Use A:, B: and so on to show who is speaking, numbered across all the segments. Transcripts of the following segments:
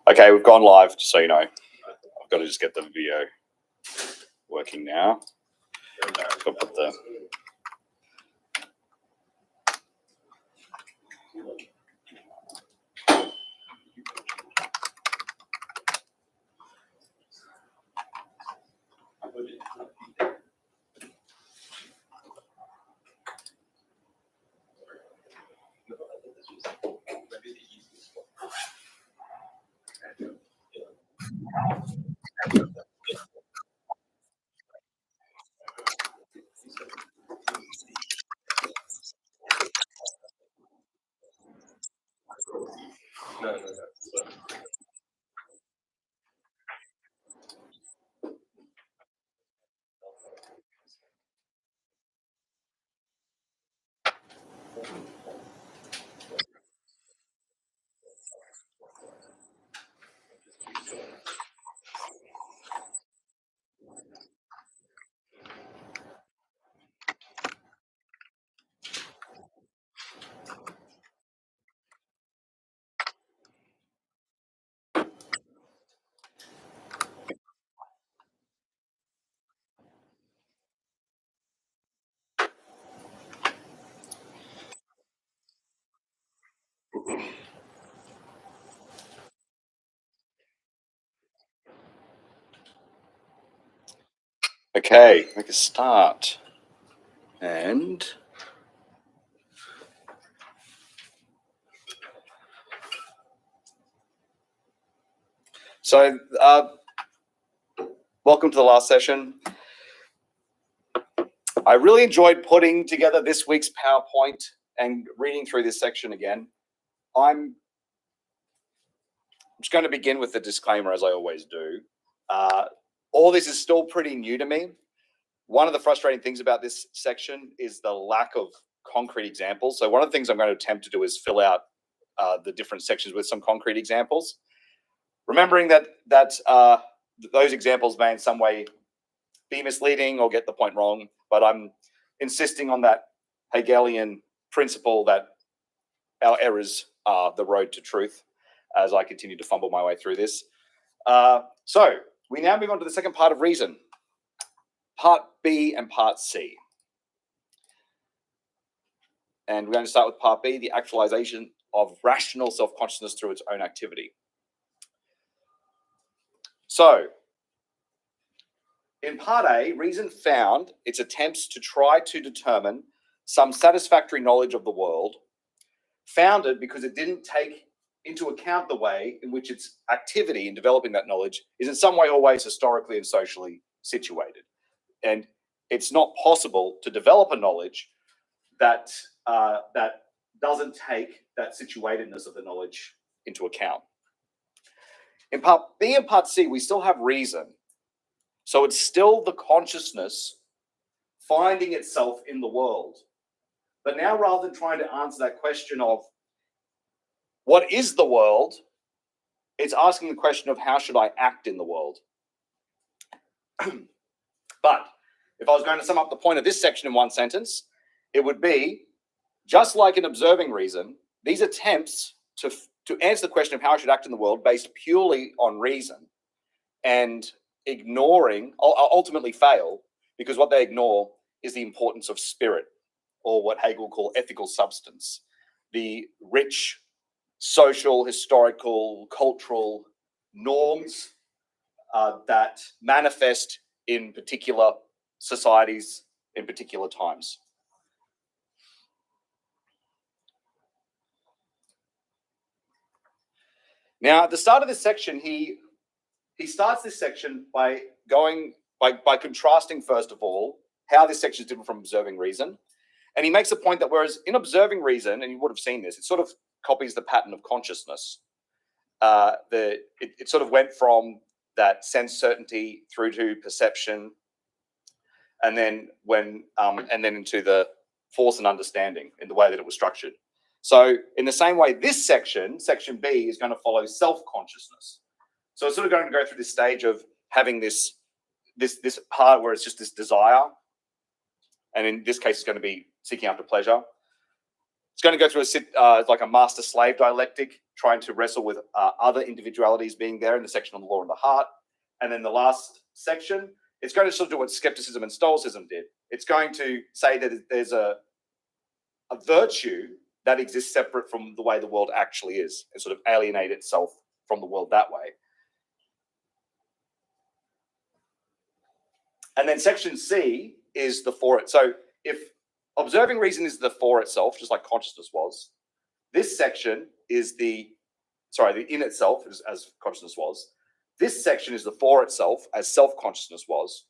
A: Okay, we've gone live, just so you know. I've got to just get the video working now. I've got to put the... Okay, make a start. And so, welcome to the last session. I really enjoyed putting together this week's PowerPoint and reading through this section again. I'm just going to begin with the disclaimer, as I always do. All this is still pretty new to me. One of the frustrating things about this section is the lack of concrete examples. So one of the things I'm going to attempt to do is fill out the different sections with some concrete examples. Remembering that those examples may in some way be misleading or get the point wrong, but I'm insisting on that Hegelian principle that our errors are the road to truth as I continue to fumble my way through this. So we now move on to the second part of reason, part B and part C. And we're going to start with part B, the actualization of rational self-consciousness through its own activity. So, in part A, reason found its attempts to try to determine some satisfactory knowledge of the world, founded because it didn't take into account the way in which its activity in developing that knowledge is in some way always historically and socially situated. And it's not possible to develop a knowledge that doesn't take that situatedness of the knowledge into account. In part B and part C, we still have reason. So it's still the consciousness finding itself in the world. But now, rather than trying to answer that question of what is the world, it's asking the question of how should I act in the world? But if I was going to sum up the point of this section in one sentence, it would be, just like in observing reason, these attempts to answer the question of how I should act in the world based purely on reason and ignoring, ultimately fail, because what they ignore is the importance of spirit, or what Hegel called ethical substance, the rich social, historical, cultural norms that manifest in particular societies in particular times. Now, at the start of this section, he starts this section by contrasting, first of all, how this section is different from observing reason. And he makes a point that whereas in observing reason, and you would have seen this, it sort of copies the pattern of consciousness. It sort of went from that sense certainty through to perception, and then into the force and understanding in the way that it was structured. So in the same way, this section B, is going to follow self-consciousness. So it's sort of going to go through this stage of having this part where it's just this desire, and in this case, it's going to be seeking after pleasure. It's going to go through like a master-slave dialectic, trying to wrestle with other individualities being there in the section on the law and the heart. And then the last section, it's going to sort of do what skepticism and Stoicism did. It's going to say that there's a virtue that exists separate from the way the world actually is, and sort of alienate itself from the world that way. And then section C is the for it. So if observing reason is the for itself, just like consciousness was, this section is the in itself as consciousness was. This section is the for itself as self-consciousness was.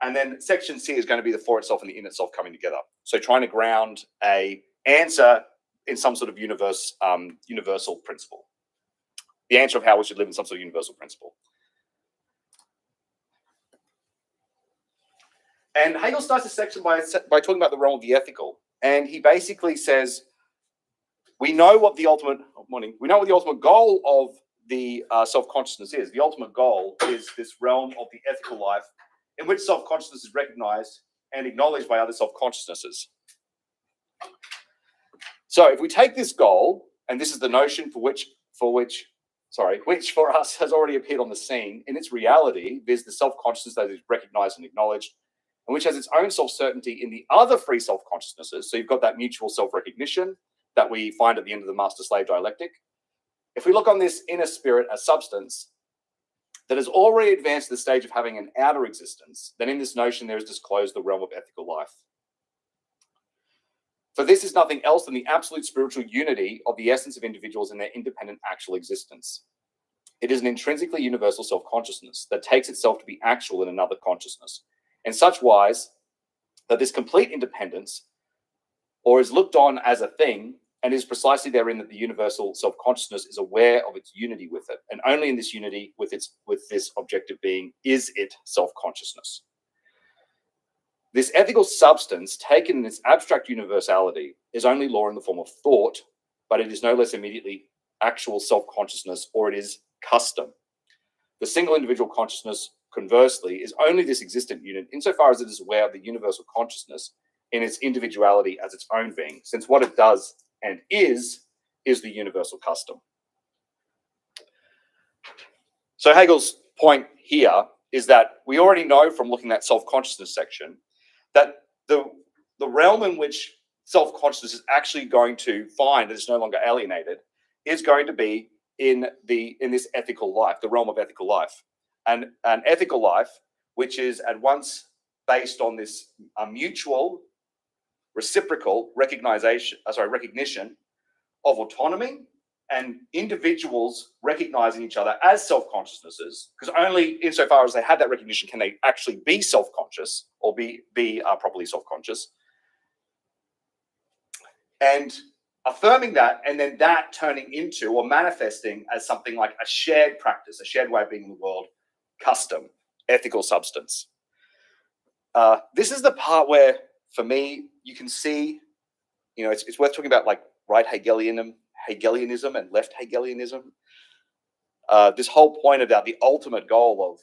A: And then section C is going to be the for itself and the in itself coming together. So trying to ground a answer in some sort of universal principle. The answer of how we should live in some sort of universal principle. And Hegel starts this section by talking about the realm of the ethical. And he basically says, we know what the ultimate goal of the self-consciousness is. The ultimate goal is this realm of the ethical life in which self-consciousness is recognized and acknowledged by other self-consciousnesses. So if we take this goal, and this is the notion which for us has already appeared on the scene in its reality, viz. The self-consciousness that is recognized and acknowledged, and which has its own self-certainty in the other free self-consciousnesses. So you've got that mutual self-recognition that we find at the end of the master-slave dialectic. If we look on this inner spirit as substance that has already advanced to the stage of having an outer existence, then in this notion there is disclosed the realm of ethical life. For this is nothing else than the absolute spiritual unity of the essence of individuals in their independent actual existence. It is an intrinsically universal self-consciousness that takes itself to be actual in another consciousness, in such wise that this complete independence, or is looked on as a thing, and is precisely therein that the universal self-consciousness is aware of its unity with it, and only in this unity with this objective being is it self-consciousness. This ethical substance, taken in its abstract universality, is only law in the form of thought, but it is no less immediately actual self-consciousness, or it is custom. The single individual consciousness, conversely, is only this existent unit insofar as it is aware of the universal consciousness in its individuality as its own being, since what it does and is the universal custom. So Hegel's point here is that we already know from looking at self-consciousness section that the realm in which self-consciousness is actually going to find that it's no longer alienated is going to be in this ethical life, the realm of ethical life. And an ethical life which is at once based on this mutual, reciprocal recognition of autonomy and individuals recognizing each other as self-consciousnesses, because only insofar as they have that recognition can they actually be self-conscious or be properly self-conscious. And affirming that, and then that turning into or manifesting as something like a shared practice, a shared way of being in the world, custom, ethical substance. This is the part where, for me, you can see, it's worth talking about like right Hegelianism and left Hegelianism. This whole point about the ultimate goal of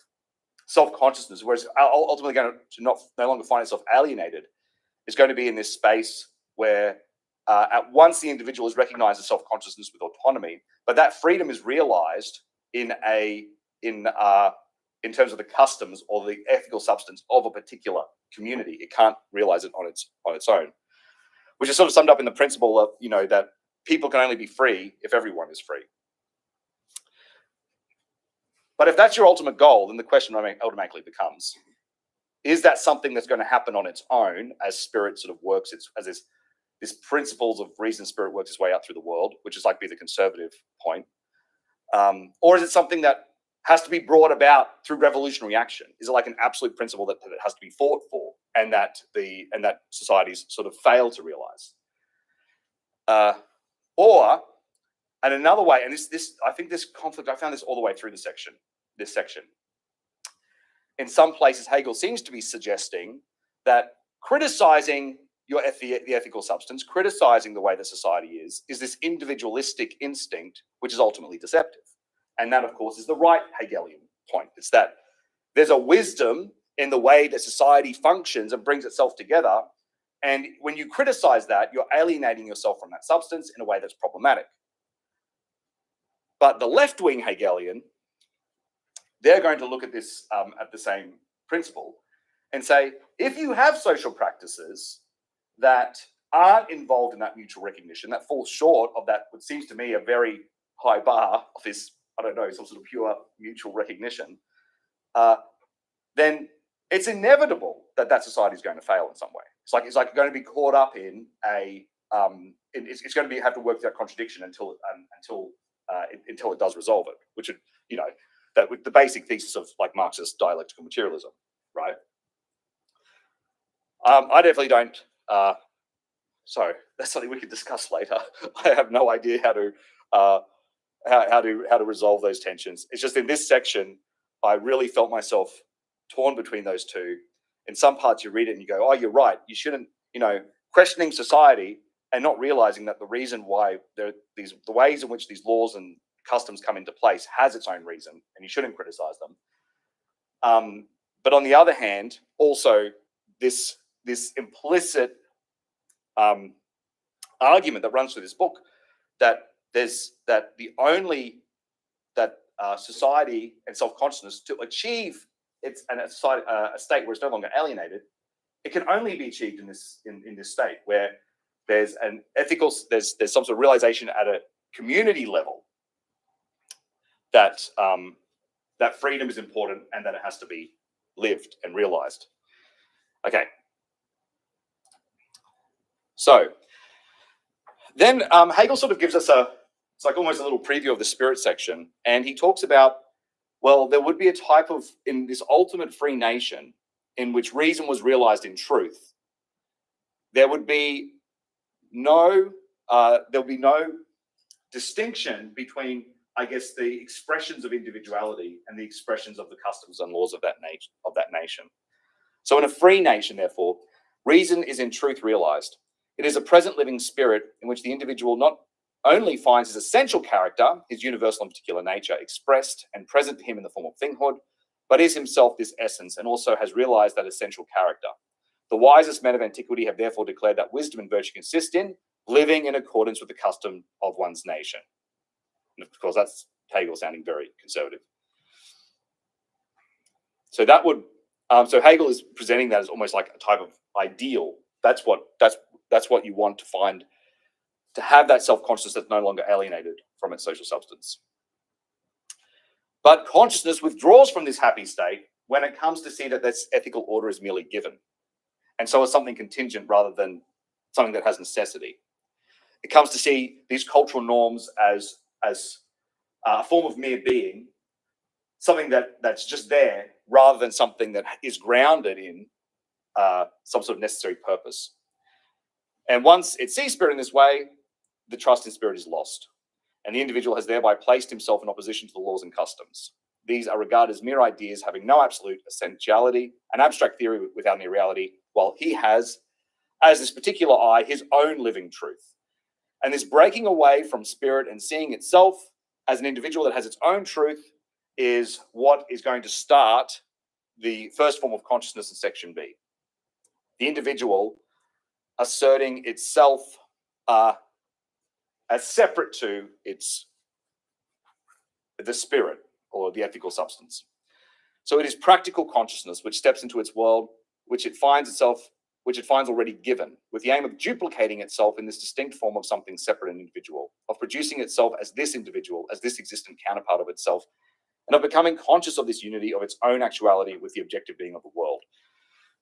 A: self-consciousness, where it's ultimately going to no longer find itself alienated, is going to be in this space where at once the individual is recognized as self-consciousness with autonomy, but that freedom is realized in terms of the customs or the ethical substance of a particular community. It can't realize it on its own, which is sort of summed up in the principle of, that people can only be free if everyone is free. But if that's your ultimate goal, then the question automatically becomes, is that something that's going to happen on its own as spirit sort of works, as this principles of reason spirit works its way out through the world, which is like be the conservative point, or is it something that has to be brought about through revolutionary action? Is it like an absolute principle that has to be fought for, and that societies sort of fail to realize? And another way, and I think this conflict, I found this all the way through this section. In some places, Hegel seems to be suggesting that criticizing the ethical substance, criticizing the way that society is this individualistic instinct, which is ultimately deceptive. And that, of course, is the right Hegelian point. It's that there's a wisdom in the way that society functions and brings itself together And when you criticize that, you're alienating yourself from that substance in a way that's problematic. But the left-wing Hegelian, they're going to look at this at the same principle and say, if you have social practices that aren't involved in that mutual recognition, that falls short of that, what seems to me a very high bar of this, I don't know, some sort of pure mutual recognition, then it's inevitable that that society is going to fail in some way. It's like going to be caught up in a, it's going to have to work through that contradiction until it does resolve it, which, you know, that with the basic thesis of like Marxist dialectical materialism, right? I definitely don't. So that's something we could discuss later. I have no idea how to resolve those tensions. It's just in this section, I really felt myself torn between those two. In some parts, you read it and you go, "Oh, you're right. You shouldn't." You know, questioning society and not realizing that the reason why the ways in which these laws and customs come into place has its own reason, and you shouldn't criticize them. But on the other hand, also this implicit argument that runs through this book that society and self-consciousness to achieve a state where it's no longer alienated, it can only be achieved in this state where there's an ethical, there's some sort of realization at a community level that that freedom is important and that it has to be lived and realized. Okay. So then Hegel sort of gives us it's like almost a little preview of the spirit section. And he talks about, well, there would be a type of, in this ultimate free nation in which reason was realized in truth, there would be no distinction between, I guess, the expressions of individuality and the expressions of the customs and laws of that nation. So in a free nation, therefore, reason is in truth realized. It is a present living spirit in which the individual not only finds his essential character, his universal and particular nature, expressed and present to him in the form of thinghood, but is himself this essence and also has realized that essential character. The wisest men of antiquity have therefore declared that wisdom and virtue consist in living in accordance with the custom of one's nation. And of course, that's Hegel sounding very conservative. So that would, so Hegel is presenting that as almost like a type of ideal. That's what you want to find, to have that self-consciousness that's no longer alienated from its social substance. But consciousness withdraws from this happy state when it comes to see that this ethical order is merely given, and so it's something contingent rather than something that has necessity. It comes to see these cultural norms as a form of mere being, something that's just there rather than something that is grounded in some sort of necessary purpose. And once it sees spirit in this way, the trust in spirit is lost, and the individual has thereby placed himself in opposition to the laws and customs. These are regarded as mere ideas having no absolute essentiality, an abstract theory without any reality, while he has, as this particular I, his own living truth. And this breaking away from spirit and seeing itself as an individual that has its own truth is what is going to start the first form of consciousness in section B. The individual asserting itself as separate to the spirit or the ethical substance. So it is practical consciousness which steps into its world, which it finds already given, with the aim of duplicating itself in this distinct form of something separate and individual, of producing itself as this individual, as this existent counterpart of itself, and of becoming conscious of this unity of its own actuality with the objective being of the world.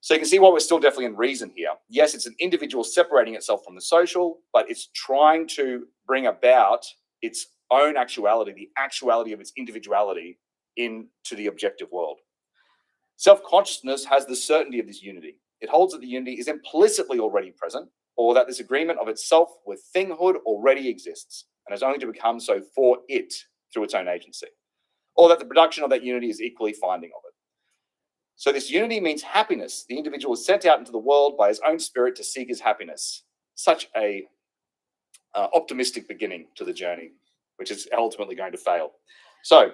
A: So you can see why we're still definitely in reason here. Yes, it's an individual separating itself from the social, but it's trying to bring about its own actuality, the actuality of its individuality into the objective world. Self-consciousness has the certainty of this unity. It holds that the unity is implicitly already present, or that this agreement of itself with thinghood already exists, and is only to become so for it through its own agency, or that the production of that unity is equally finding of it. So this unity means happiness. The individual is sent out into the world by his own spirit to seek his happiness. Such a optimistic beginning to the journey, which is ultimately going to fail. So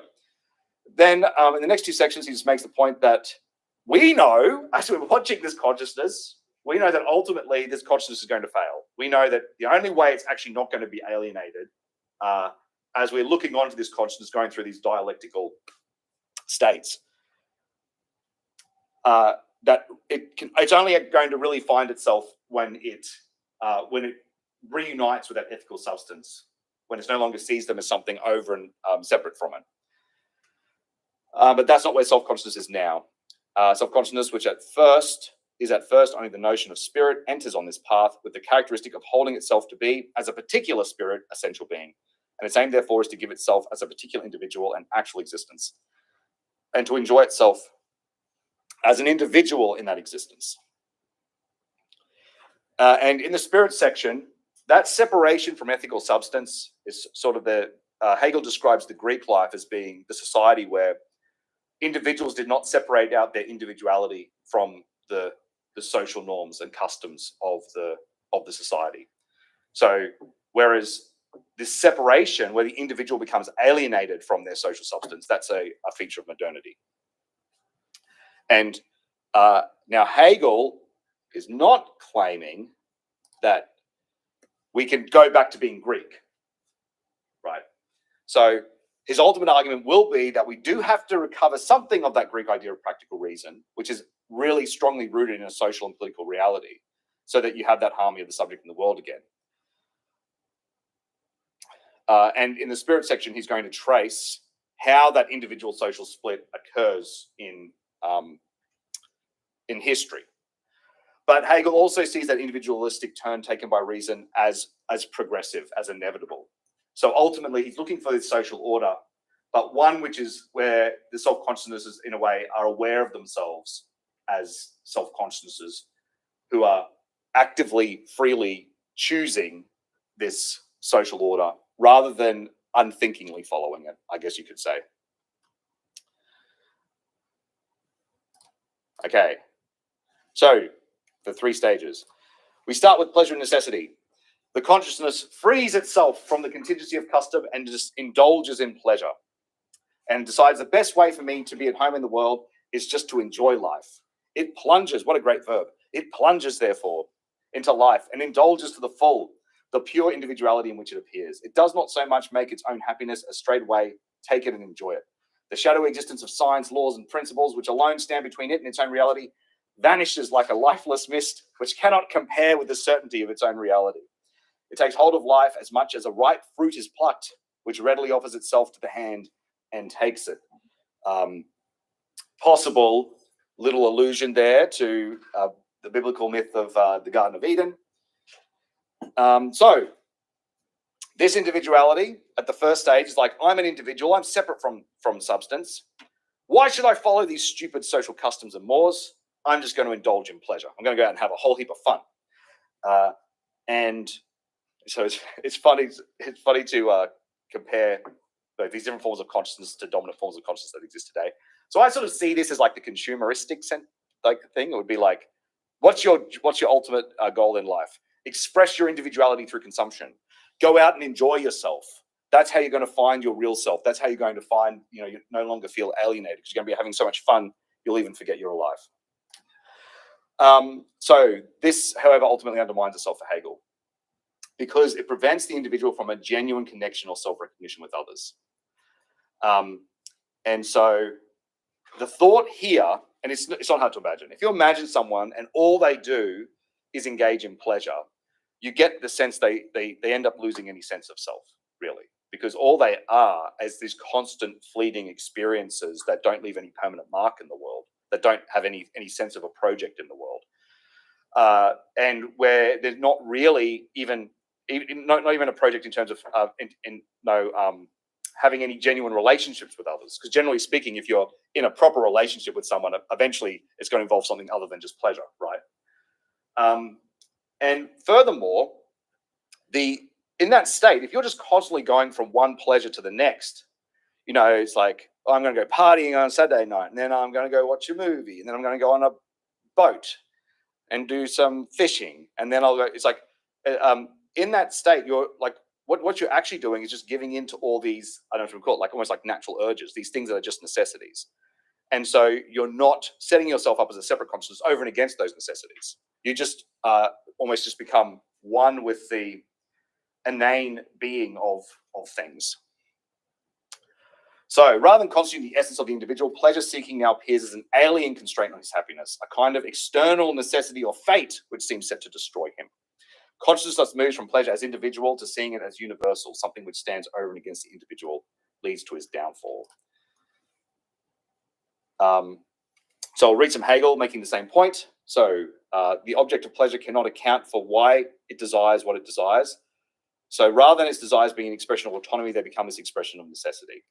A: then in the next two sections, he just makes the point that we know, as we're watching this consciousness, we know that ultimately this consciousness is going to fail. We know that the only way it's actually not going to be alienated, as we're looking onto this consciousness going through these dialectical states, that it's only going to really find itself when it reunites with that ethical substance, when it no longer sees them as something over and separate from it. But that's not where self-consciousness is now. Self-consciousness, which is at first only the notion of spirit, enters on this path with the characteristic of holding itself to be, as a particular spirit, essential being. And its aim, therefore, is to give itself as a particular individual and actual existence, and to enjoy itself as an individual in that existence. And in the spirit section, that separation from ethical substance is sort of Hegel describes the Greek life as being the society where individuals did not separate out their individuality from the social norms and customs of the society. So whereas this separation, where the individual becomes alienated from their social substance, that's a feature of modernity. And now Hegel is not claiming that we can go back to being Greek, right? So his ultimate argument will be that we do have to recover something of that Greek idea of practical reason, which is really strongly rooted in a social and political reality, so that you have that harmony of the subject and the world again. And in the spirit section, he's going to trace how that individual social split occurs in history. But Hegel also sees that individualistic turn taken by reason as progressive, as inevitable. So ultimately, he's looking for this social order, but one which is where the self-consciousnesses, in a way, are aware of themselves as self-consciousnesses who are actively, freely choosing this social order rather than unthinkingly following it, I guess you could say. Okay, so the three stages. We start with pleasure and necessity. The consciousness frees itself from the contingency of custom and just indulges in pleasure, and decides the best way for me to be at home in the world is just to enjoy life. It plunges, what a great verb, it plunges, therefore, into life and indulges to the full the pure individuality in which it appears. It does not so much make its own happiness as straightway take it and enjoy it. The shadowy existence of science, laws, and principles, which alone stand between it and its own reality, vanishes like a lifeless mist, which cannot compare with the certainty of its own reality. It takes hold of life as much as a ripe fruit is plucked, which readily offers itself to the hand and takes it. Possible little allusion there to the biblical myth of the Garden of Eden. So this individuality at the first stage is like, I'm an individual, I'm separate from substance. Why should I follow these stupid social customs and mores? I'm just going to indulge in pleasure. I'm going to go out and have a whole heap of fun. And so it's funny to compare these different forms of consciousness to dominant forms of consciousness that exist today. So I sort of see this as like the consumeristic thing. It would be like, what's your ultimate goal in life? Express your individuality through consumption. Go out and enjoy yourself. That's how you're going to find your real self. That's how you're going to find, you no longer feel alienated because you're going to be having so much fun, you'll even forget you're alive. So this, however, ultimately undermines itself for Hegel because it prevents the individual from a genuine connection or self-recognition with others. And so the thought here, and it's not hard to imagine. If you imagine someone and all they do is engage in pleasure, you get the sense they end up losing any sense of self, really, because all they are is these constant fleeting experiences that don't leave any permanent mark in the world, that don't have any sense of a project in the world, and where there's not really not even a project in terms of having any genuine relationships with others. Because generally speaking, if you're in a proper relationship with someone, eventually it's going to involve something other than just pleasure, right? And furthermore, in that state, if you're just constantly going from one pleasure to the next, it's like, oh, I'm going to go partying on Saturday night, and then I'm going to go watch a movie, and then I'm going to go on a boat and do some fishing, and then I'll go. It's like, in that state, you're like, what you're actually doing is just giving in to all these, I don't know if we call it, like almost like natural urges, these things that are just necessities. And so you're not setting yourself up as a separate consciousness over and against those necessities. You just almost just become one with the inane being of things. So rather than constituting the essence of the individual, pleasure seeking now appears as an alien constraint on his happiness, a kind of external necessity or fate which seems set to destroy him. Consciousness thus moves from pleasure as individual to seeing it as universal, something which stands over and against the individual, leads to his downfall. So I'll read some Hegel making the same point. So the object of pleasure cannot account for why it desires what it desires. So rather than its desires being an expression of autonomy, they become this expression of necessity.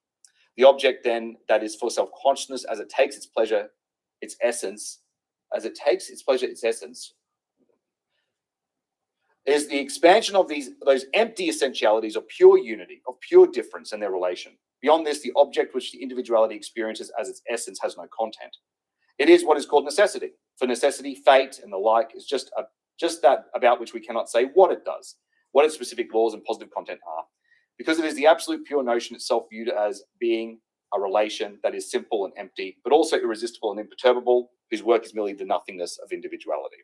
A: The object then that is for self-consciousness as it takes its pleasure, its essence, is the expansion of those empty essentialities of pure unity, of pure difference in their relation. Beyond this, the object which the individuality experiences as its essence has no content. It is what is called necessity. For necessity, fate, and the like is just that about which we cannot say what it does, what its specific laws and positive content are, because it is the absolute pure notion itself viewed as being a relation that is simple and empty, but also irresistible and imperturbable, whose work is merely the nothingness of individuality.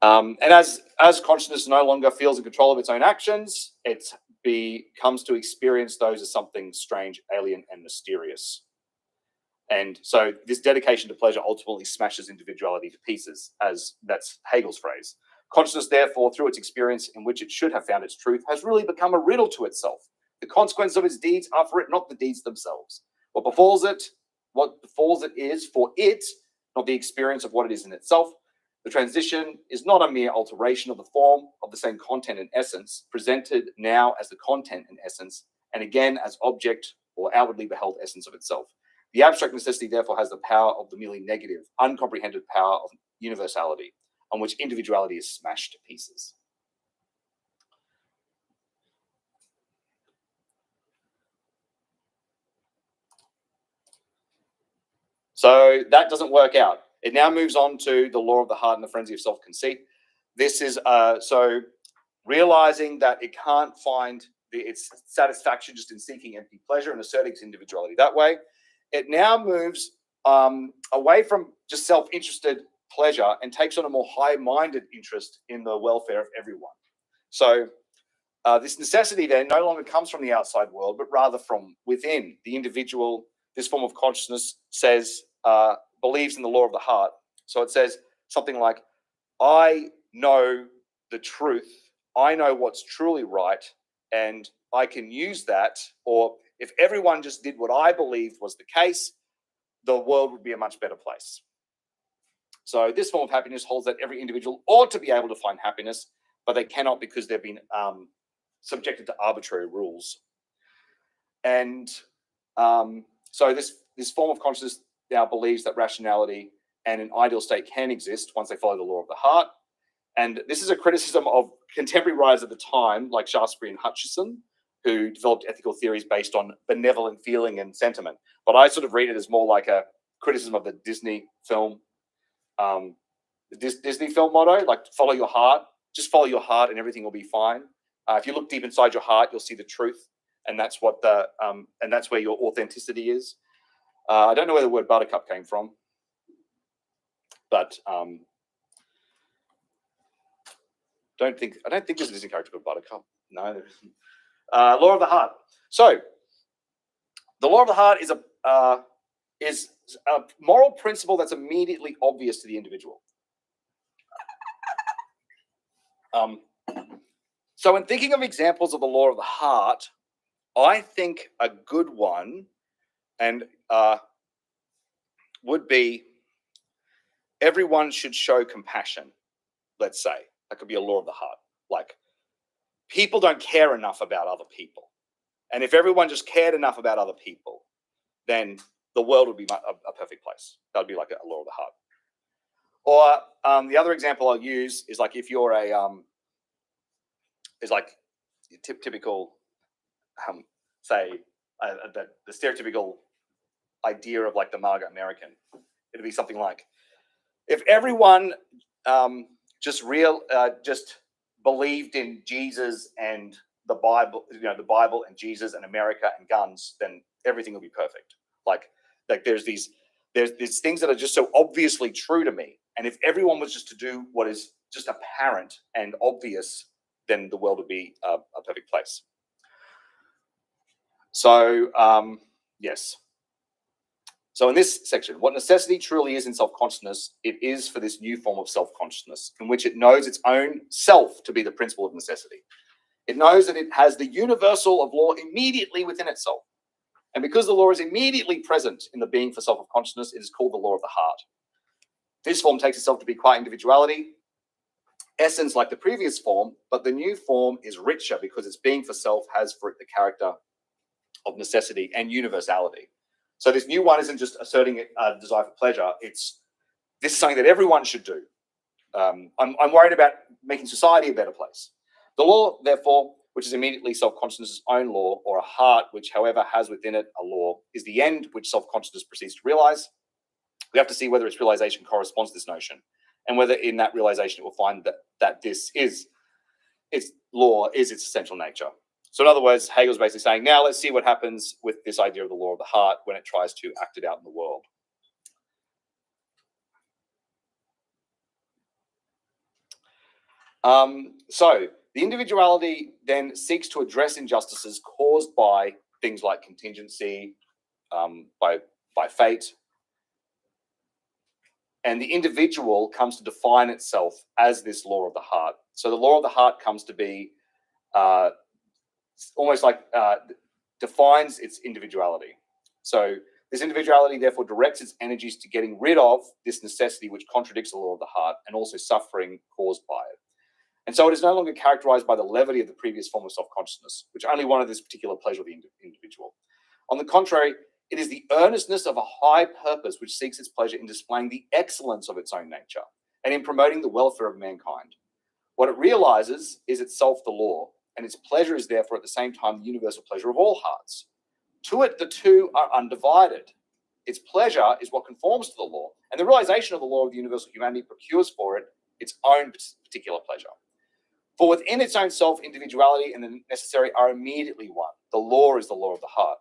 A: And as consciousness no longer feels in control of its own actions, it comes to experience those as something strange, alien, and mysterious. And so this dedication to pleasure ultimately smashes individuality to pieces, as that's Hegel's phrase. Consciousness, therefore, through its experience in which it should have found its truth, has really become a riddle to itself. The consequences of its deeds are for it, not the deeds themselves. What befalls it is for it, not the experience of what it is in itself. The transition is not a mere alteration of the form of the same content and essence, presented now as the content and essence, and again as object or outwardly beheld essence of itself. The abstract necessity, therefore, has the power of the merely negative, uncomprehended power of universality, on which individuality is smashed to pieces. So that doesn't work out. It now moves on to the law of the heart and the frenzy of self-conceit. This is so realizing that it can't find its satisfaction just in seeking empty pleasure and asserting its individuality that way. It now moves away from just self-interested pleasure and takes on a more high-minded interest in the welfare of everyone. So this necessity then no longer comes from the outside world, but rather from within. The individual, this form of consciousness says, believes in the law of the heart. So it says something like, I know the truth, I know what's truly right, and I can use that, or if everyone just did what I believed was the case, the world would be a much better place. So this form of happiness holds that every individual ought to be able to find happiness, but they cannot because they've been subjected to arbitrary rules. And so this form of consciousness now believes that rationality and an ideal state can exist once they follow the law of the heart. And this is a criticism of contemporary writers at the time, like Shaftesbury and Hutcheson, who developed ethical theories based on benevolent feeling and sentiment. But I sort of read it as more like a criticism of the Disney film, Disney film motto, like follow your heart. Just follow your heart, and everything will be fine. If you look deep inside your heart, you'll see the truth, and that's what and that's where your authenticity is. I don't know where the word buttercup came from, but I don't think there's a Disney character called Buttercup. No, there isn't. Law of the heart. So, the law of the heart is a moral principle that's immediately obvious to the individual. So, in thinking of examples of the law of the heart, I think a good one and would be everyone should show compassion. Let's say that could be a law of the heart. Like, people don't care enough about other people. And if everyone just cared enough about other people, then the world would be a perfect place. That would be like a law of the heart. Or the other example I'll use is like if you're is like typical, say, the stereotypical idea of like the MAGA American. It'd be something like, if everyone just believed in Jesus and the Bible, the Bible and Jesus and America and guns, then everything will be perfect. Like there's these things that are just so obviously true to me. And if everyone was just to do what is just apparent and obvious, then the world would be a perfect place. So, yes. So in this section, what necessity truly is in self-consciousness, it is for this new form of self-consciousness in which it knows its own self to be the principle of necessity. It knows that it has the universal of law immediately within itself. And because the law is immediately present in the being for self of consciousness, it is called the law of the heart. This form takes itself to be quite individuality, essence like the previous form, but the new form is richer because its being for self has for it the character of necessity and universality. So this new one isn't just asserting a desire for pleasure. This is something that everyone should do. I'm worried about making society a better place. The law, therefore, which is immediately self-consciousness' own law, or a heart which, however, has within it a law, is the end which self-consciousness proceeds to realize. We have to see whether its realization corresponds to this notion, and whether in that realization it will find that this is its law, is its essential nature. So in other words, Hegel's basically saying, now let's see what happens with this idea of the law of the heart when it tries to act it out in the world. So the individuality then seeks to address injustices caused by things like contingency, by fate, and the individual comes to define itself as this law of the heart. So the law of the heart comes to be almost like defines its individuality. So this individuality therefore directs its energies to getting rid of this necessity which contradicts the law of the heart and also suffering caused by it. And so it is no longer characterized by the levity of the previous form of self-consciousness, which only wanted this particular pleasure of the individual. On the contrary, it is the earnestness of a high purpose which seeks its pleasure in displaying the excellence of its own nature and in promoting the welfare of mankind. What it realizes is itself the law, and its pleasure is therefore at the same time the universal pleasure of all hearts. To it, the two are undivided. Its pleasure is what conforms to the law, and the realization of the law of the universal humanity procures for it its own particular pleasure. For within its own self, individuality and the necessary are immediately one. The law is the law of the heart.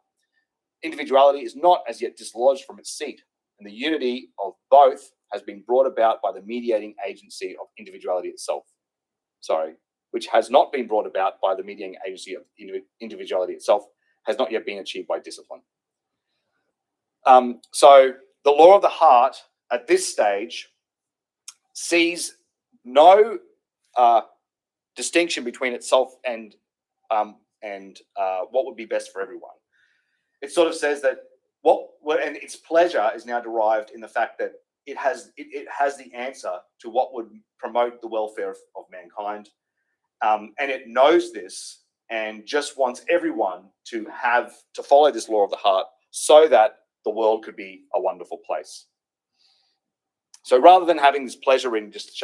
A: Individuality is not as yet dislodged from its seat, and the unity of both has been brought about by the mediating agency of individuality itself. Which has not been brought about by the mediating agency of individuality itself, has not yet been achieved by discipline. So the law of the heart at this stage sees no distinction between itself and what would be best for everyone. It sort of says that and its pleasure is now derived in the fact that it has the answer to what would promote the welfare of mankind, and it knows this and just wants everyone to follow this law of the heart so that the world could be a wonderful place. So rather than having this pleasure in just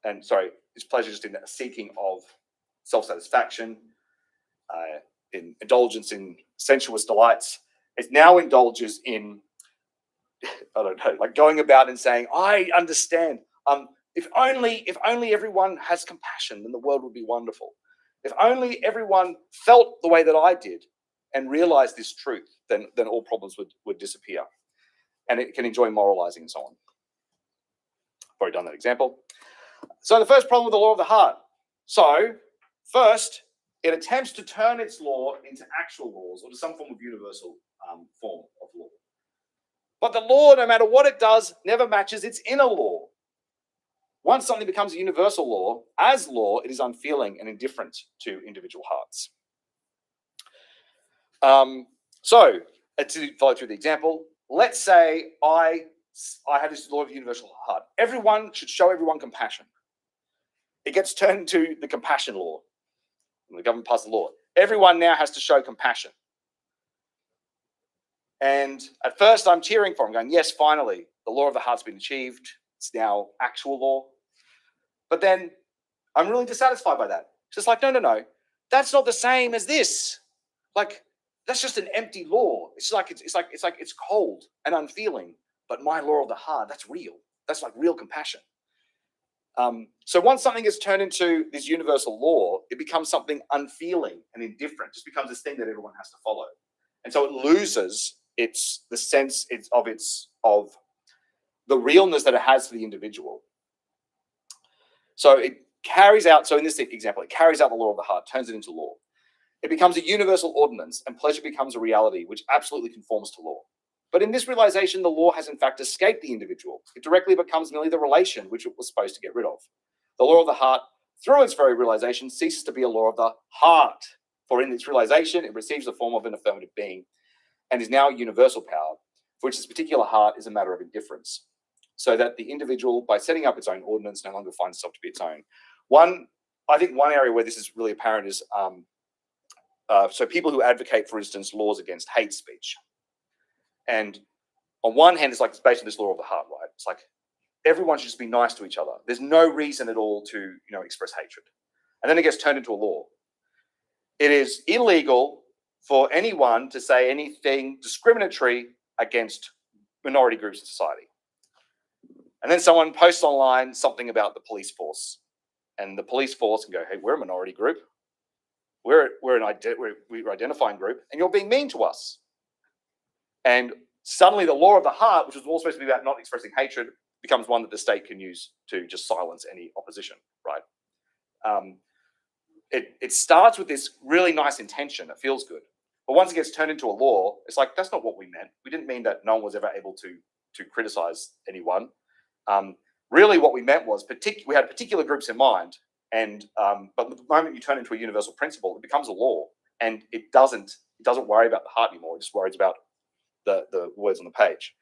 A: this pleasure just in the seeking of self-satisfaction, in indulgence in sensuous delights, it now indulges in, I don't know, like going about and saying, I understand. If only everyone has compassion, then the world would be wonderful. If only everyone felt the way that I did and realized this truth, then all problems would disappear. And it can enjoy moralizing and so on. I've already done that example. So the first problem with the law of the heart. So first, it attempts to turn its law into actual laws or to some form of universal form of law. But the law, no matter what it does, never matches its inner law. Once something becomes a universal law, as law, it is unfeeling and indifferent to individual hearts. So, to follow through the example, let's say I had this law of universal heart. Everyone should show everyone compassion. It gets turned to the compassion law. And the government passed the law. Everyone now has to show compassion. And at first I'm cheering for it. I'm going, yes, finally, the law of the heart's been achieved. It's now actual law. But then I'm really dissatisfied by that. It's just like, no. That's not the same as this. Like, that's just an empty law. It's like it's cold and unfeeling. But my law of the heart, that's real. That's like real compassion. So once something gets turned into this universal law, it becomes something unfeeling and indifferent. It just becomes this thing that everyone has to follow, and so it loses the sense of the realness that it has for the individual. So it carries out. So in this example, it carries out the law of the heart, turns it into law. It becomes a universal ordinance, and pleasure becomes a reality which absolutely conforms to law. But in this realization, the law has in fact escaped the individual. It directly becomes merely the relation which it was supposed to get rid of. The law of the heart, through its very realization, ceases to be a law of the heart. For in its realization, it receives the form of an affirmative being and is now a universal power, for which this particular heart is a matter of indifference. So that the individual, by setting up its own ordinance, no longer finds itself to be its own. I think one area where this is really apparent is so people who advocate, for instance, laws against hate speech. And on one hand, it's like it's based on this law of the heart, right? It's like everyone should just be nice to each other. There's no reason at all to, express hatred. And then it gets turned into a law. It is illegal for anyone to say anything discriminatory against minority groups in society. And then someone posts online something about the police force, and the police force can go, "Hey, we're a minority group. We're identifying group, and you're being mean to us." And suddenly the law of the heart, which was all supposed to be about not expressing hatred, becomes one that the state can use to just silence any opposition, right? It starts with this really nice intention that feels good. But once it gets turned into a law, it's like, that's not what we meant. We didn't mean that no one was ever able to criticize anyone. Really what we meant was we had particular groups in mind, and but the moment you turn it into a universal principle, it becomes a law, and it doesn't worry about the heart anymore. It just worries about the words on the page.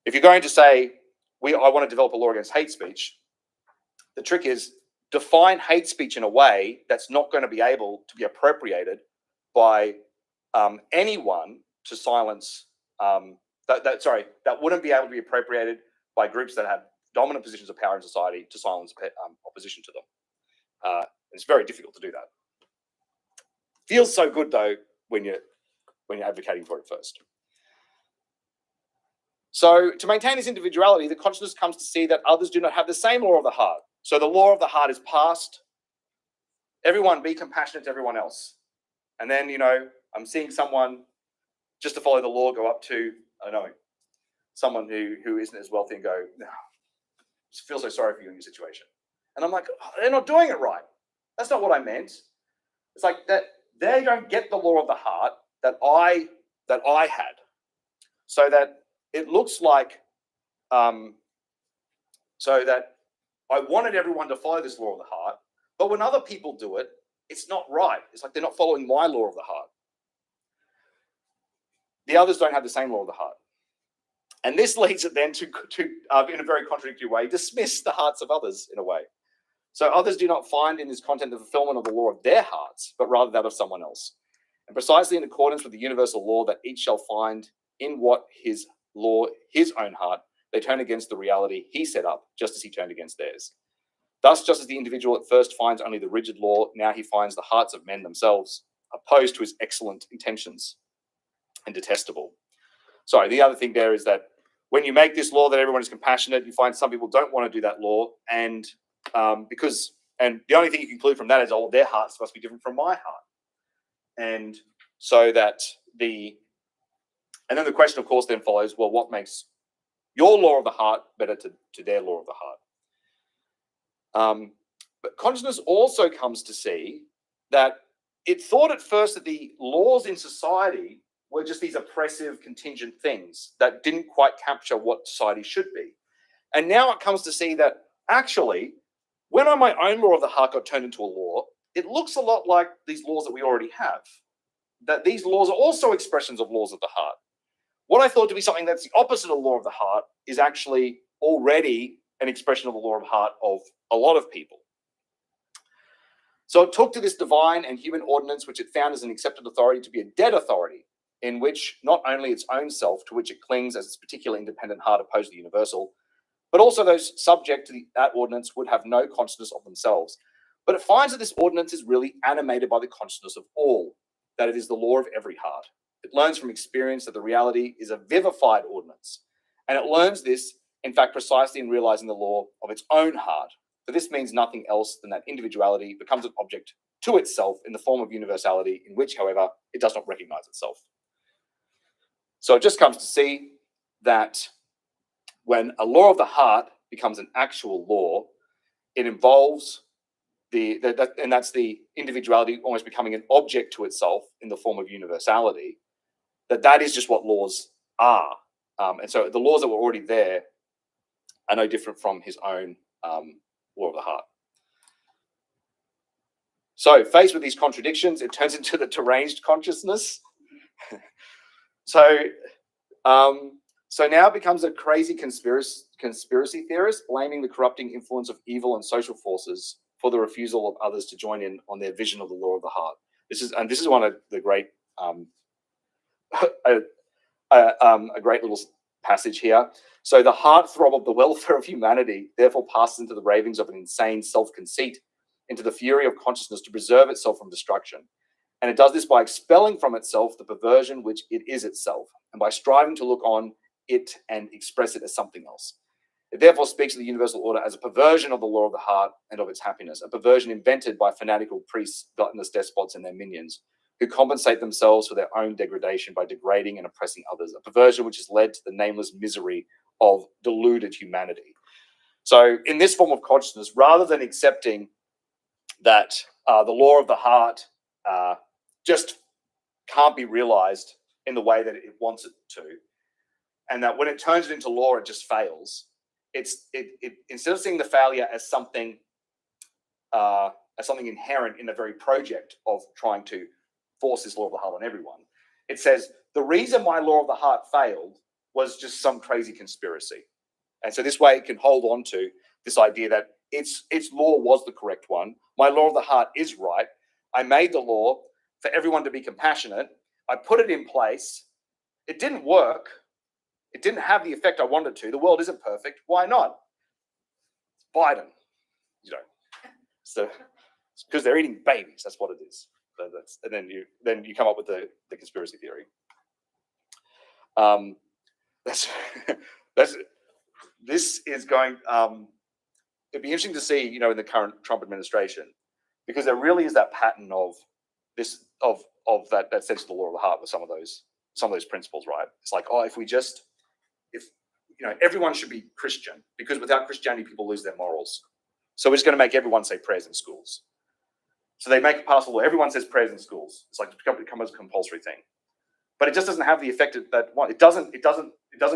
A: If you're going to say, I want to develop a law against hate speech, the trick is define hate speech in a way that's not going to be able to be appropriated by anyone to silence, that wouldn't be able to be appropriated by groups that have dominant positions of power in society to silence opposition to them. It's very difficult to do that. Feels so good though when you're advocating for it first. So to maintain this individuality, the consciousness comes to see that others do not have the same law of the heart. So the law of the heart is passed. Everyone be compassionate to everyone else. And then, I'm seeing someone, just to follow the law, go up to, I don't know, someone who isn't as wealthy and go, "No, I feel so sorry for you in your situation." And I'm like, they're not doing it right. That's not what I meant. It's like that they don't get the law of the heart that I had. So that it looks like, so that I wanted everyone to follow this law of the heart, but when other people do it, it's not right. It's like they're not following my law of the heart. The others don't have the same law of the heart. And this leads it then to in a very contradictory way, dismiss the hearts of others in a way. So others do not find in this content the fulfillment of the law of their hearts, but rather that of someone else. And precisely in accordance with the universal law that each shall find in what his own heart, they turn against the reality he set up, just as he turned against theirs. Thus, just as the individual at first finds only the rigid law, now he finds the hearts of men themselves opposed to his excellent intentions and detestable. Sorry, the other thing there is that when you make this law that everyone is compassionate, you find some people don't want to do that law, and the only thing you conclude from that is, their hearts must be different from my heart. And so that and then the question, of course, then follows, well, what makes your law of the heart better to their law of the heart? But consciousness also comes to see that it thought at first that the laws in society were just these oppressive, contingent things that didn't quite capture what society should be. And now it comes to see that actually, when my own law of the heart got turned into a law, it looks a lot like these laws that we already have. That these laws are also expressions of laws of the heart. What I thought to be something that's the opposite of the law of the heart is actually already an expression of the law of the heart of a lot of people. So it took to this divine and human ordinance, which it found as an accepted authority, to be a dead authority, in which not only its own self, to which it clings as its particular independent heart opposed to the universal, but also those subject to that ordinance would have no consciousness of themselves. But it finds that this ordinance is really animated by the consciousness of all, that it is the law of every heart. It learns from experience that the reality is a vivified ordinance. And it learns this, in fact, precisely in realizing the law of its own heart, but this means nothing else than that individuality becomes an object to itself in the form of universality, in which, however, it does not recognize itself. So it just comes to see that when a law of the heart becomes an actual law, it involves and that's the individuality almost becoming an object to itself in the form of universality, that is just what laws are. And so the laws that were already there are no different from his own law of the heart. So faced with these contradictions, it turns into the deranged consciousness. So now it becomes a crazy conspiracy theorist, blaming the corrupting influence of evil and social forces for the refusal of others to join in on their vision of the law of the heart. This is one of the great a great little passage here. So the heartthrob of the welfare of humanity therefore passes into the ravings of an insane self-conceit, into the fury of consciousness to preserve itself from destruction. And it does this by expelling from itself the perversion which it is itself, and by striving to look on it and express it as something else. It therefore speaks of the universal order as a perversion of the law of the heart and of its happiness, a perversion invented by fanatical priests, gluttonous despots, and their minions, who compensate themselves for their own degradation by degrading and oppressing others, a perversion which has led to the nameless misery of deluded humanity. So in this form of consciousness, rather than accepting that the law of the heart just can't be realized in the way that it wants it to, and that when it turns it into law, it just fails. It instead of seeing the failure as something inherent in the very project of trying to force this law of the heart on everyone, it says the reason my law of the heart failed was just some crazy conspiracy. And so this way it can hold on to this idea that its law was the correct one. My law of the heart is right. I made the law for everyone to be compassionate. I put it in place. It didn't work. It didn't have the effect I wanted to. The world isn't perfect. Why not? Biden, So because they're eating babies. That's what it is. So and then you come up with the conspiracy theory. This is going. It'd be interesting to see, in the current Trump administration, because there really is that pattern of this of that sense of the law of the heart with some of those principles, right? It's like, if everyone should be Christian, because without Christianity, people lose their morals. So we're just going to make everyone say prayers in schools. So they make a pass law. Everyone says prayers in schools. It's like it becomes a compulsory thing, but it just doesn't have the effect that one. It doesn't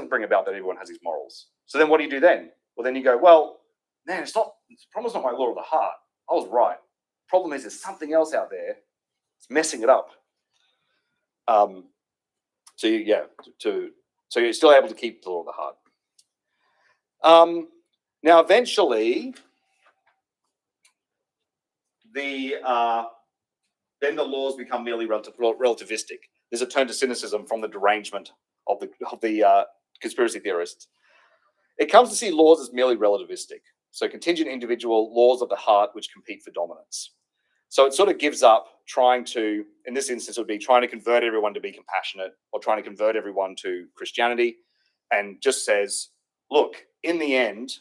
A: bring about that everyone has these morals. So then what do you do then? Well, then you go, well, man, the problem's not my law of the heart. I was right. The problem is there's something else out there. It's messing it up. So you're still able to keep the law of the heart. Now, eventually, then the laws become merely relativistic. There's a turn to cynicism from the derangement of the conspiracy theorists. It comes to see laws as merely relativistic. So contingent individual laws of the heart which compete for dominance. So it sort of gives up trying to, in this instance, would be trying to convert everyone to be compassionate or trying to convert everyone to Christianity, and just says, look, in the end,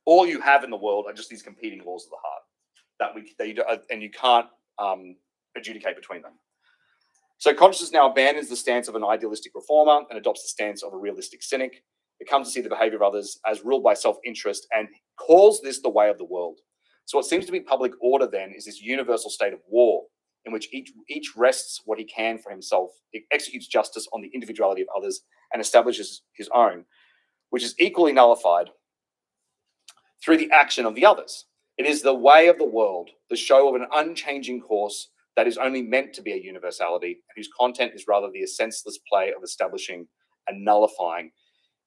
A: all you have in the world are just these competing laws of the heart and you can't adjudicate between them. So consciousness now abandons the stance of an idealistic reformer and adopts the stance of a realistic cynic. It comes to see the behavior of others as ruled by self-interest and calls this the way of the world. So what seems to be public order then is this universal state of war in which each wrests what he can for himself, it executes justice on the individuality of others and establishes his own, which is equally nullified through the action of the others. It is the way of the world, the show of an unchanging course that is only meant to be a universality, and whose content is rather the senseless play of establishing and nullifying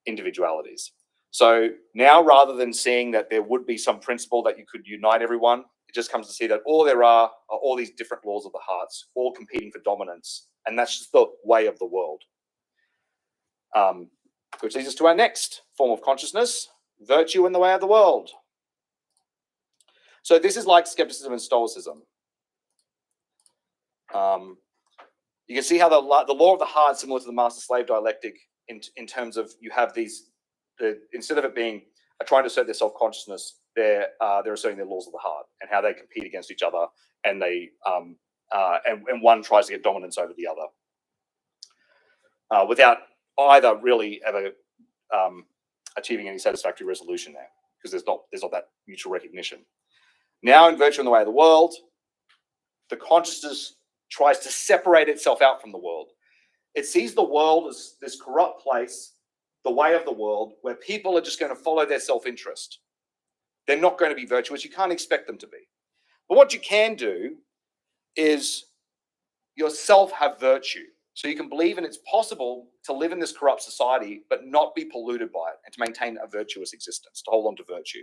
A: individualities. So now, rather than seeing that there would be some principle that you could unite everyone, it just comes to see that all there are all these different laws of the hearts, all competing for dominance, and that's just the way of the world. Which leads us to our next form of consciousness, virtue in the way of the world. So this is like skepticism and stoicism. You can see how the law of the heart is similar to the master-slave dialectic in terms of you have these, instead of it being are trying to assert their self-consciousness, they're asserting their laws of the heart and how they compete against each other, and they and one tries to get dominance over the other without either really ever achieving any satisfactory resolution there, because there's not that mutual recognition. Now, in Virtue and the Way of the World, the consciousness tries to separate itself out from the world. It sees the world as this corrupt place, the way of the world, where people are just going to follow their self-interest. They're not going to be virtuous. You can't expect them to be. But what you can do is yourself have virtue. So you can believe in it's possible to live in this corrupt society, but not be polluted by it, and to maintain a virtuous existence, to hold on to virtue.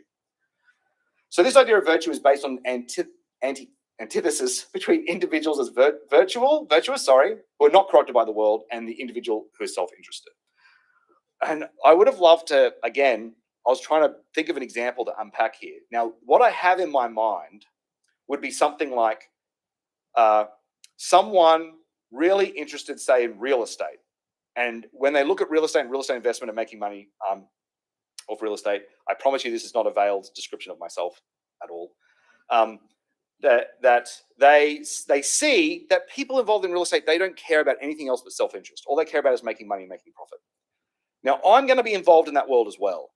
A: So this idea of virtue is based on antithesis between individuals as virtuous, who are not corrupted by the world, and the individual who is self-interested. And I would have loved to, again, I was trying to think of an example to unpack here. Now, what I have in my mind would be something like someone really interested, say, in real estate. And when they look at real estate and real estate investment and making money off real estate, I promise you this is not a veiled description of myself at all. That they see that people involved in real estate, they don't care about anything else but self-interest. All they care about is making money and making profit. Now, I'm going to be involved in that world as well,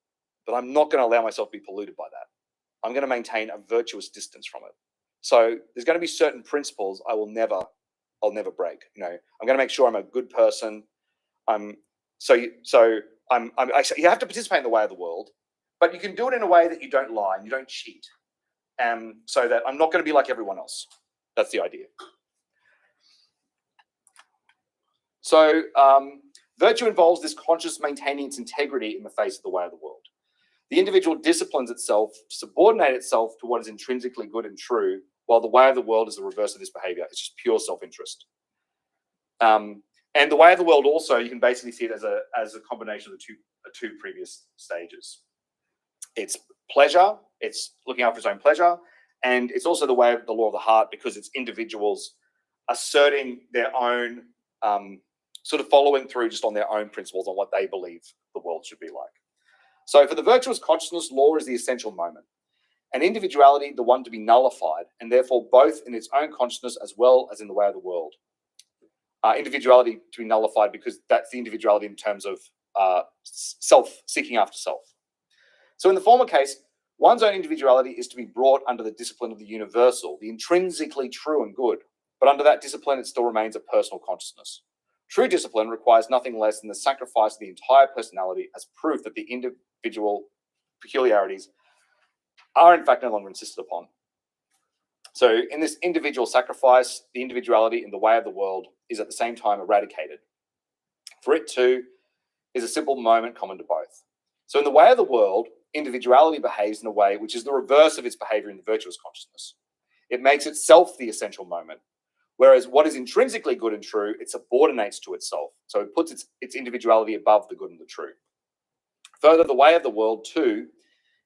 A: but I'm not going to allow myself to be polluted by that. I'm going to maintain a virtuous distance from it. So there's going to be certain principles I'll never break. You know, I'm going to make sure I'm a good person. You have to participate in the way of the world, but you can do it in a way that you don't lie and you don't cheat. So that I'm not going to be like everyone else. That's the idea. So virtue involves this conscious maintaining its integrity in the face of the way of the world. The individual disciplines itself to subordinate itself to what is intrinsically good and true, while the way of the world is the reverse of this behavior. It's just pure self-interest. And the way of the world also, you can basically see it as a combination of the two previous stages. It's pleasure, it's looking after its own pleasure, and it's also the way of the law of the heart, because it's individuals asserting their own, sort of following through just on their own principles on what they believe the world should be like. So for the virtuous consciousness, law is the essential moment, and individuality the one to be nullified, and therefore both in its own consciousness as well as in the way of the world. Individuality to be nullified because that's the individuality in terms of seeking after self. So in the former case, one's own individuality is to be brought under the discipline of the universal, the intrinsically true and good, but under that discipline it still remains a personal consciousness. True discipline requires nothing less than the sacrifice of the entire personality as proof that the individual peculiarities are in fact no longer insisted upon. So in this individual sacrifice, the individuality in the way of the world is at the same time eradicated. For it too is a simple moment common to both. So in the way of the world, individuality behaves in a way which is the reverse of its behavior in the virtuous consciousness. It makes itself the essential moment, whereas what is intrinsically good and true, it subordinates to itself. So it puts its individuality above the good and the true. Further, the way of the world too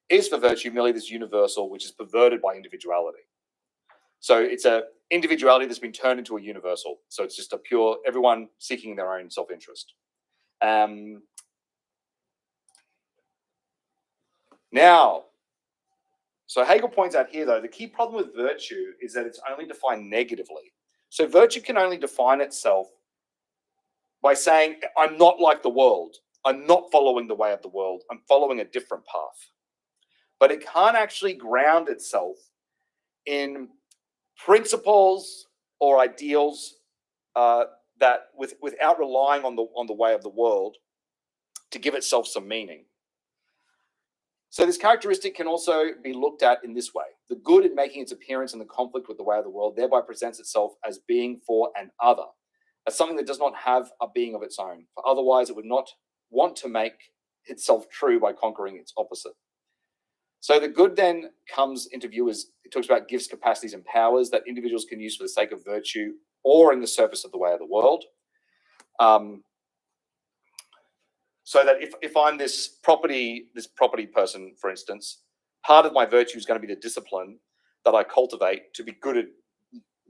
A: is for virtue merely this universal which is perverted by individuality. So it's a individuality that's been turned into a universal. So it's just a pure, everyone seeking their own self-interest. Now, so Hegel points out here, though, the key problem with virtue is that it's only defined negatively. So virtue can only define itself by saying, I'm not like the world. I'm not following the way of the world. I'm following a different path. But it can't actually ground itself in principles or ideals that without relying on the way of the world to give itself some meaning. So this characteristic can also be looked at in this way. The good in making its appearance in the conflict with the way of the world thereby presents itself as being for an other, as something that does not have a being of its own, for otherwise it would not want to make itself true by conquering its opposite. So the good then comes into view as it talks about gifts, capacities, and powers that individuals can use for the sake of virtue or in the service of the way of the world. So that if I'm this property person, for instance, part of my virtue is going to be the discipline that I cultivate to be good at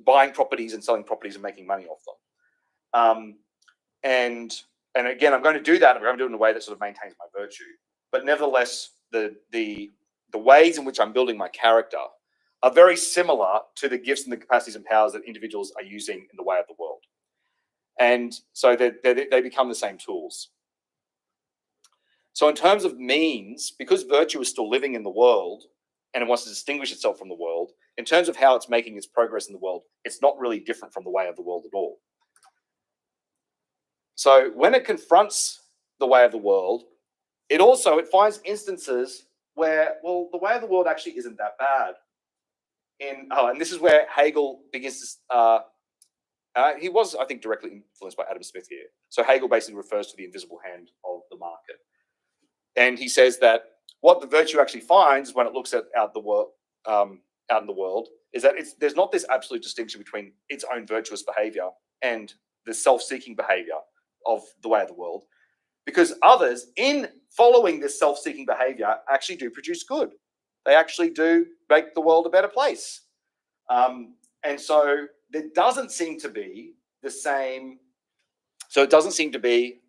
A: buying properties and selling properties and making money off them. And again, I'm going to do that. I'm going to do it in a way that sort of maintains my virtue. But nevertheless, the ways in which I'm building my character are very similar to the gifts and the capacities and powers that individuals are using in the way of the world. And so they become the same tools. So in terms of means, because virtue is still living in the world and it wants to distinguish itself from the world, in terms of how it's making its progress in the world, it's not really different from the way of the world at all. So when it confronts the way of the world, it finds instances where, well, the way of the world actually isn't that bad. And this is where Hegel begins to, he was, I think, directly influenced by Adam Smith here. So Hegel basically refers to the invisible hand of the market. And he says that what the virtue actually finds when it looks out in the world is that there's not this absolute distinction between its own virtuous behavior and the self-seeking behavior of the way of the world, because others, in following this self-seeking behavior, actually do produce good. They actually do make the world a better place. And so there doesn't seem to be the same. So it doesn't seem to be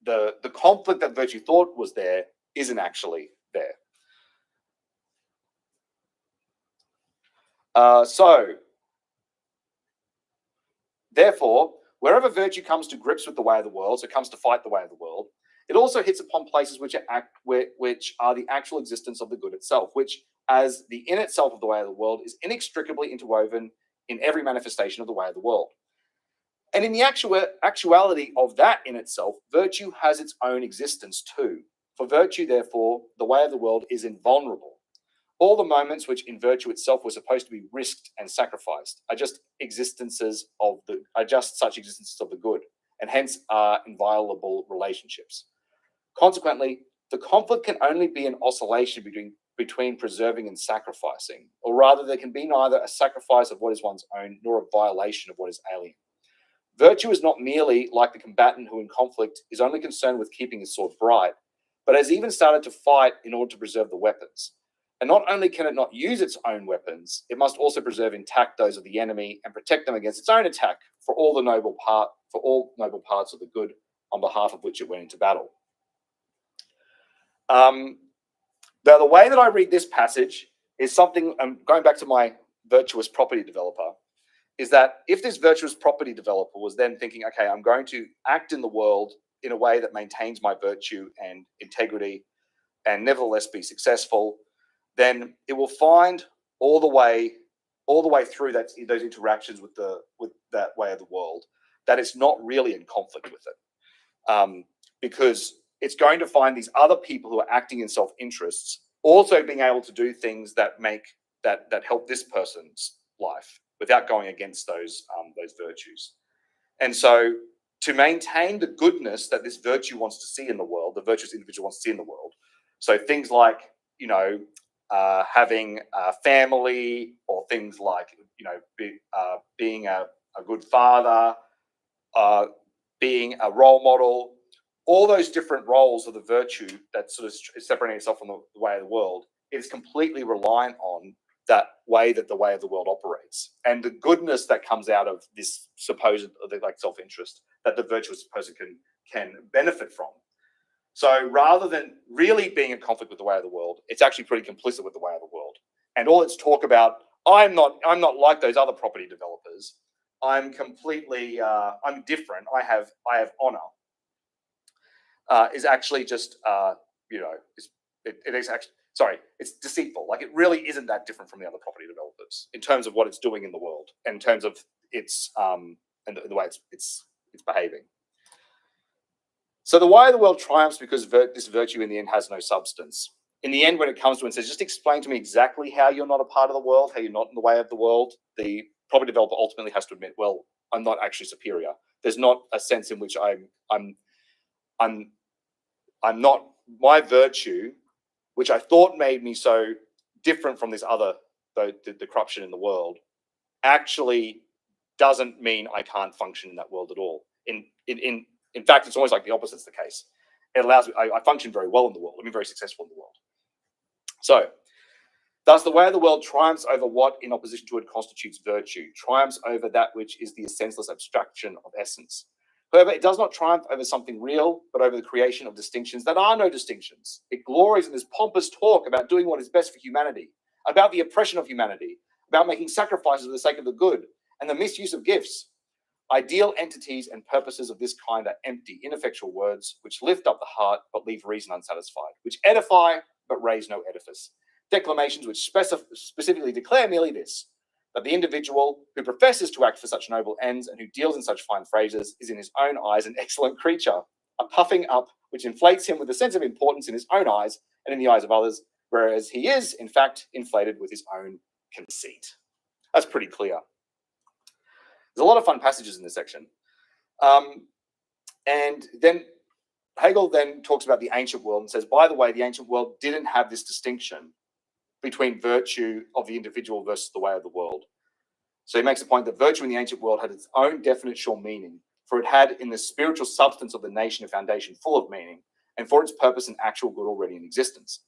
A: the conflict that virtue thought was there isn't actually there. So therefore, wherever virtue comes to grips with the way of the world, so comes to fight the way of the world, it also hits upon places which are the actual existence of the good itself, which, as the in itself of the way of the world, is inextricably interwoven in every manifestation of the way of the world. And in the actuality of that in itself, virtue has its own existence too. For virtue, therefore, the way of the world is invulnerable. All the moments which in virtue itself were supposed to be risked and sacrificed are just such existences of the good, and hence are inviolable relationships. Consequently, the conflict can only be an oscillation between preserving and sacrificing, or rather there can be neither a sacrifice of what is one's own nor a violation of what is alien. Virtue is not merely like the combatant who in conflict is only concerned with keeping his sword bright, but has even started to fight in order to preserve the weapons. And not only can it not use its own weapons, it must also preserve intact those of the enemy and protect them against its own attack for all noble parts of the good on behalf of which it went into battle. Now, the way that I read this passage is something, I'm going back to my virtuous property developer, is that if this virtuous property developer was then thinking, okay, I'm going to act in the world in a way that maintains my virtue and integrity and nevertheless be successful, then it will find all the way through those interactions with that way of the world that it's not really in conflict with it, because it's going to find these other people who are acting in self-interests also being able to do things that help this person's life without going against those virtues. And so to maintain the goodness that this virtue wants to see in the world, the virtuous individual wants to see in the world, so things like, having a family, or things like, being a good father, being a role model, all those different roles of the virtue that sort of is separating itself from the way of the world is completely reliant on that way that the way of the world operates, and the goodness that comes out of this supposed self-interest that the virtuous person can benefit from. So rather than really being in conflict with the way of the world, it's actually pretty complicit with the way of the world. And all its talk about, I'm not like those other property developers. I'm completely, I'm different. I have honor. Is actually just, it's deceitful. Like, it really isn't that different from the other property developers in terms of what it's doing in the world, in terms of its and the way it's behaving. So the way of the world triumphs because this virtue in the end has no substance. In the end, when it comes to it and says, just explain to me exactly how you're not a part of the world, how you're not in the way of the world, the property developer ultimately has to admit, well, I'm not actually superior. There's not a sense in which I'm not, my virtue, which I thought made me so different from this other, the corruption in the world, actually doesn't mean I can't function in that world at all. In fact, it's almost like the opposite's the case. It allows me, I function very well in the world. I'm very successful in the world. So, thus the way of the world triumphs over what, in opposition to it, constitutes virtue, triumphs over that which is the senseless abstraction of essence. However, it does not triumph over something real, but over the creation of distinctions that are no distinctions. It glories in this pompous talk about doing what is best for humanity, about the oppression of humanity, about making sacrifices for the sake of the good, and the misuse of gifts. Ideal entities and purposes of this kind are empty, ineffectual words which lift up the heart but leave reason unsatisfied, which edify but raise no edifice. Declamations which specifically declare merely this: that the individual who professes to act for such noble ends and who deals in such fine phrases is in his own eyes an excellent creature, a puffing up which inflates him with a sense of importance in his own eyes and in the eyes of others, whereas he is, in fact, inflated with his own conceit. That's pretty clear. There's a lot of fun passages in this section. And then Hegel then talks about the ancient world and says, by the way, the ancient world didn't have this distinction between virtue of the individual versus the way of the world. So he makes the point that virtue in the ancient world had its own definite sure meaning, for it had in the spiritual substance of the nation a foundation full of meaning, and for its purpose an actual good already in existence.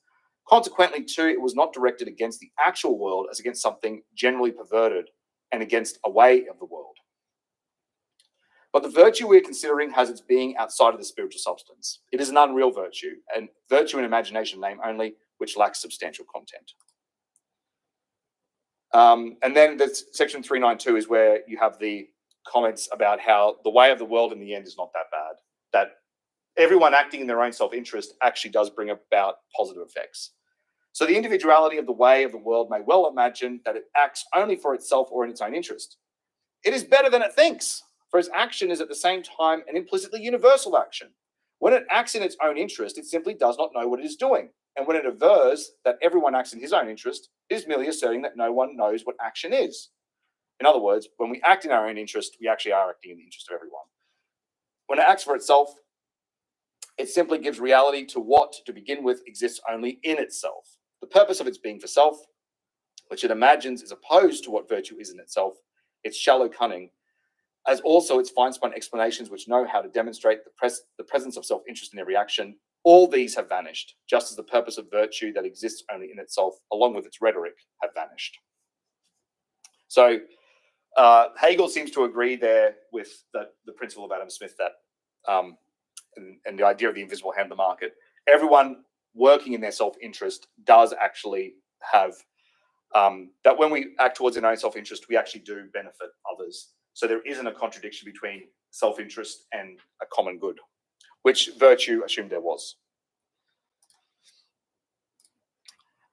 A: Consequently, too, it was not directed against the actual world as against something generally perverted and against a way of the world. But the virtue we're considering has its being outside of the spiritual substance. It is an unreal virtue, and virtue and imagination name only, which lacks substantial content. And then there's section 392 is where you have the comments about how the way of the world in the end is not that bad, that everyone acting in their own self-interest actually does bring about positive effects. So the individuality of the way of the world may well imagine that it acts only for itself or in its own interest. It is better than it thinks, for its action is at the same time an implicitly universal action. When it acts in its own interest, it simply does not know what it is doing. And when it avers that everyone acts in his own interest, it is merely asserting that no one knows what action is. In other words, when we act in our own interest, we actually are acting in the interest of everyone. When it acts for itself, it simply gives reality to what, to begin with, exists only in itself. The purpose of its being for self, which it imagines is opposed to what virtue is in itself, its shallow cunning, as also its fine-spun explanations which know how to demonstrate the presence of self-interest in every action, all these have vanished, just as the purpose of virtue that exists only in itself, along with its rhetoric, have vanished. So Hegel seems to agree there with the principle of Adam Smith that, and the idea of the invisible hand of the market. Everyone working in their self-interest does actually have, that when we act towards our own self-interest, we actually do benefit others. So there isn't a contradiction between self-interest and a common good, which virtue assumed there was.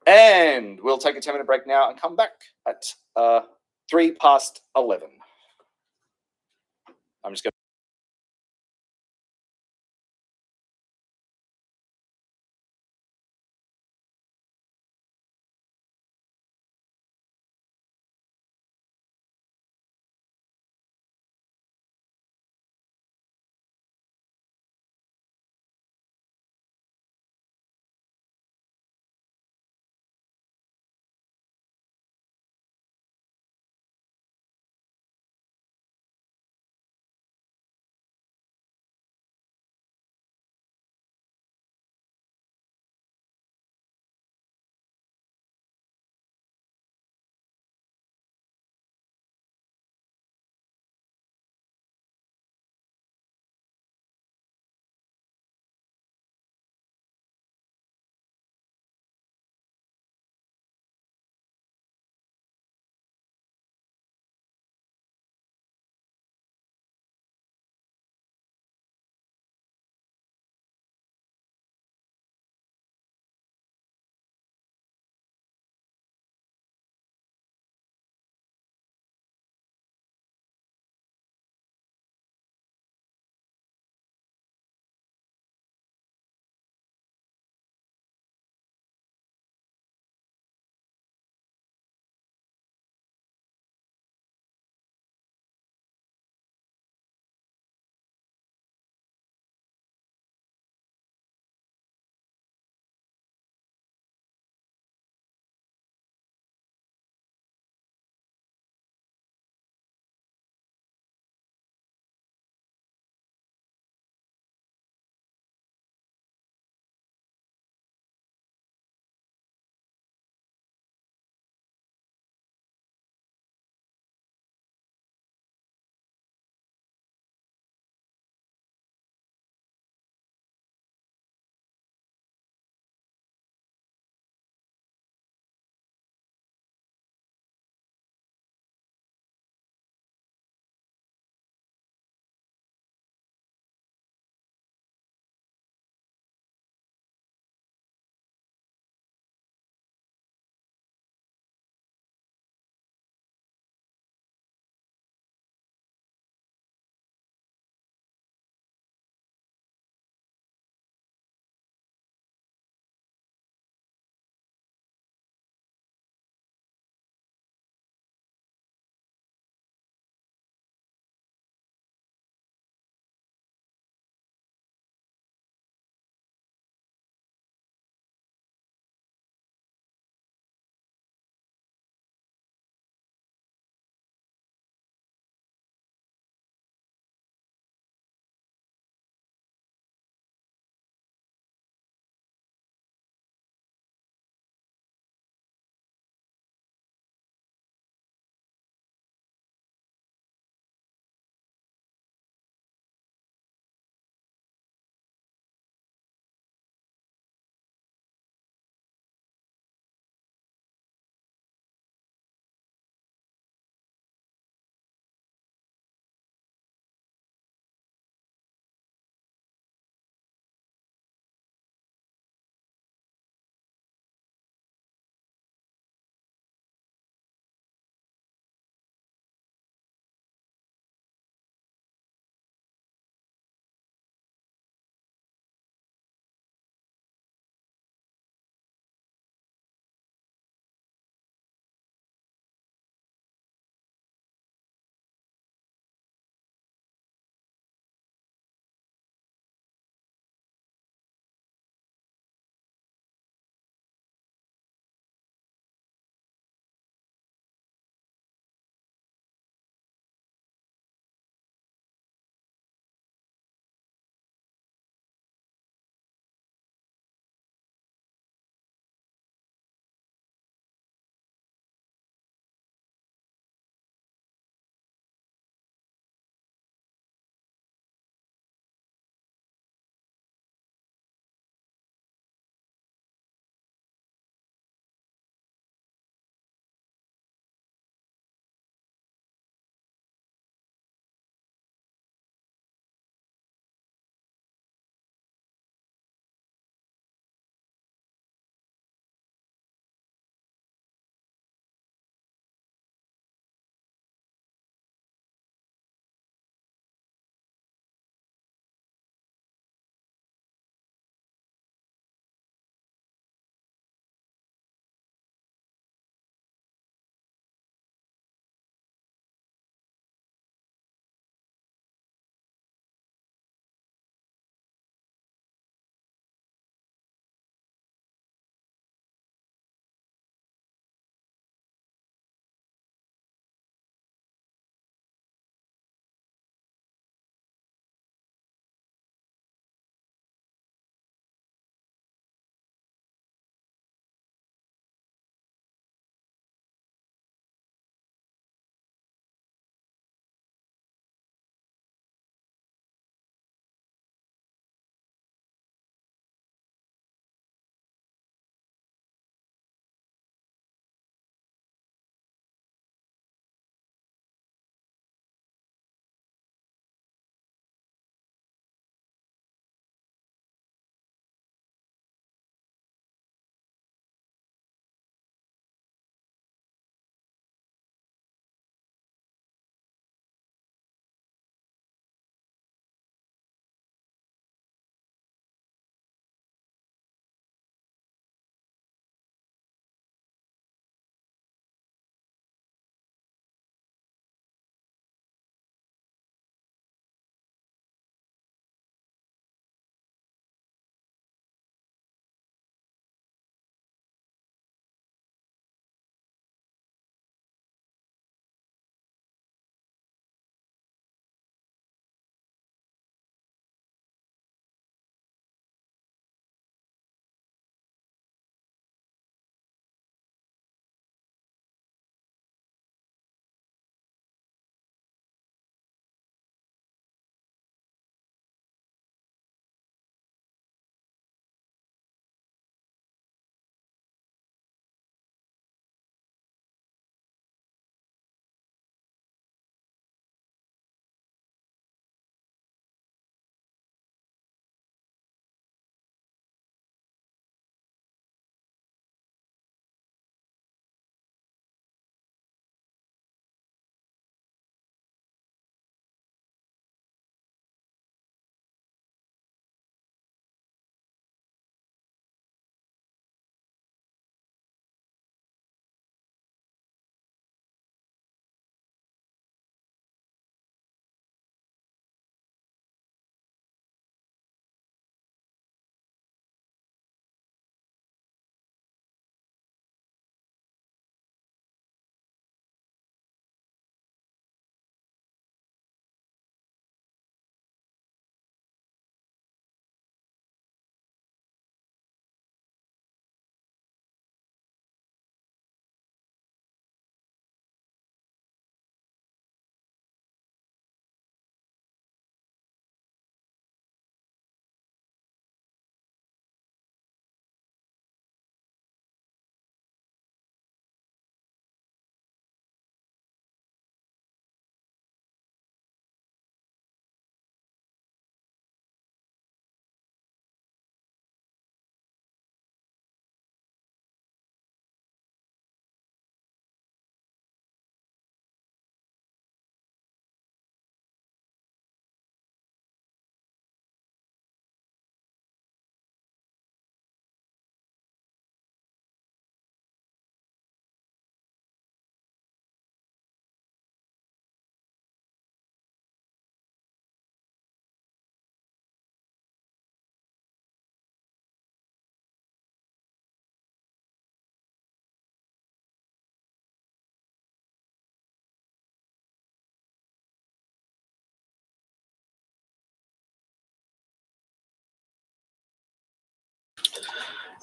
A: And we'll take a 10-minute break now and come back at 11:03. I'm just going to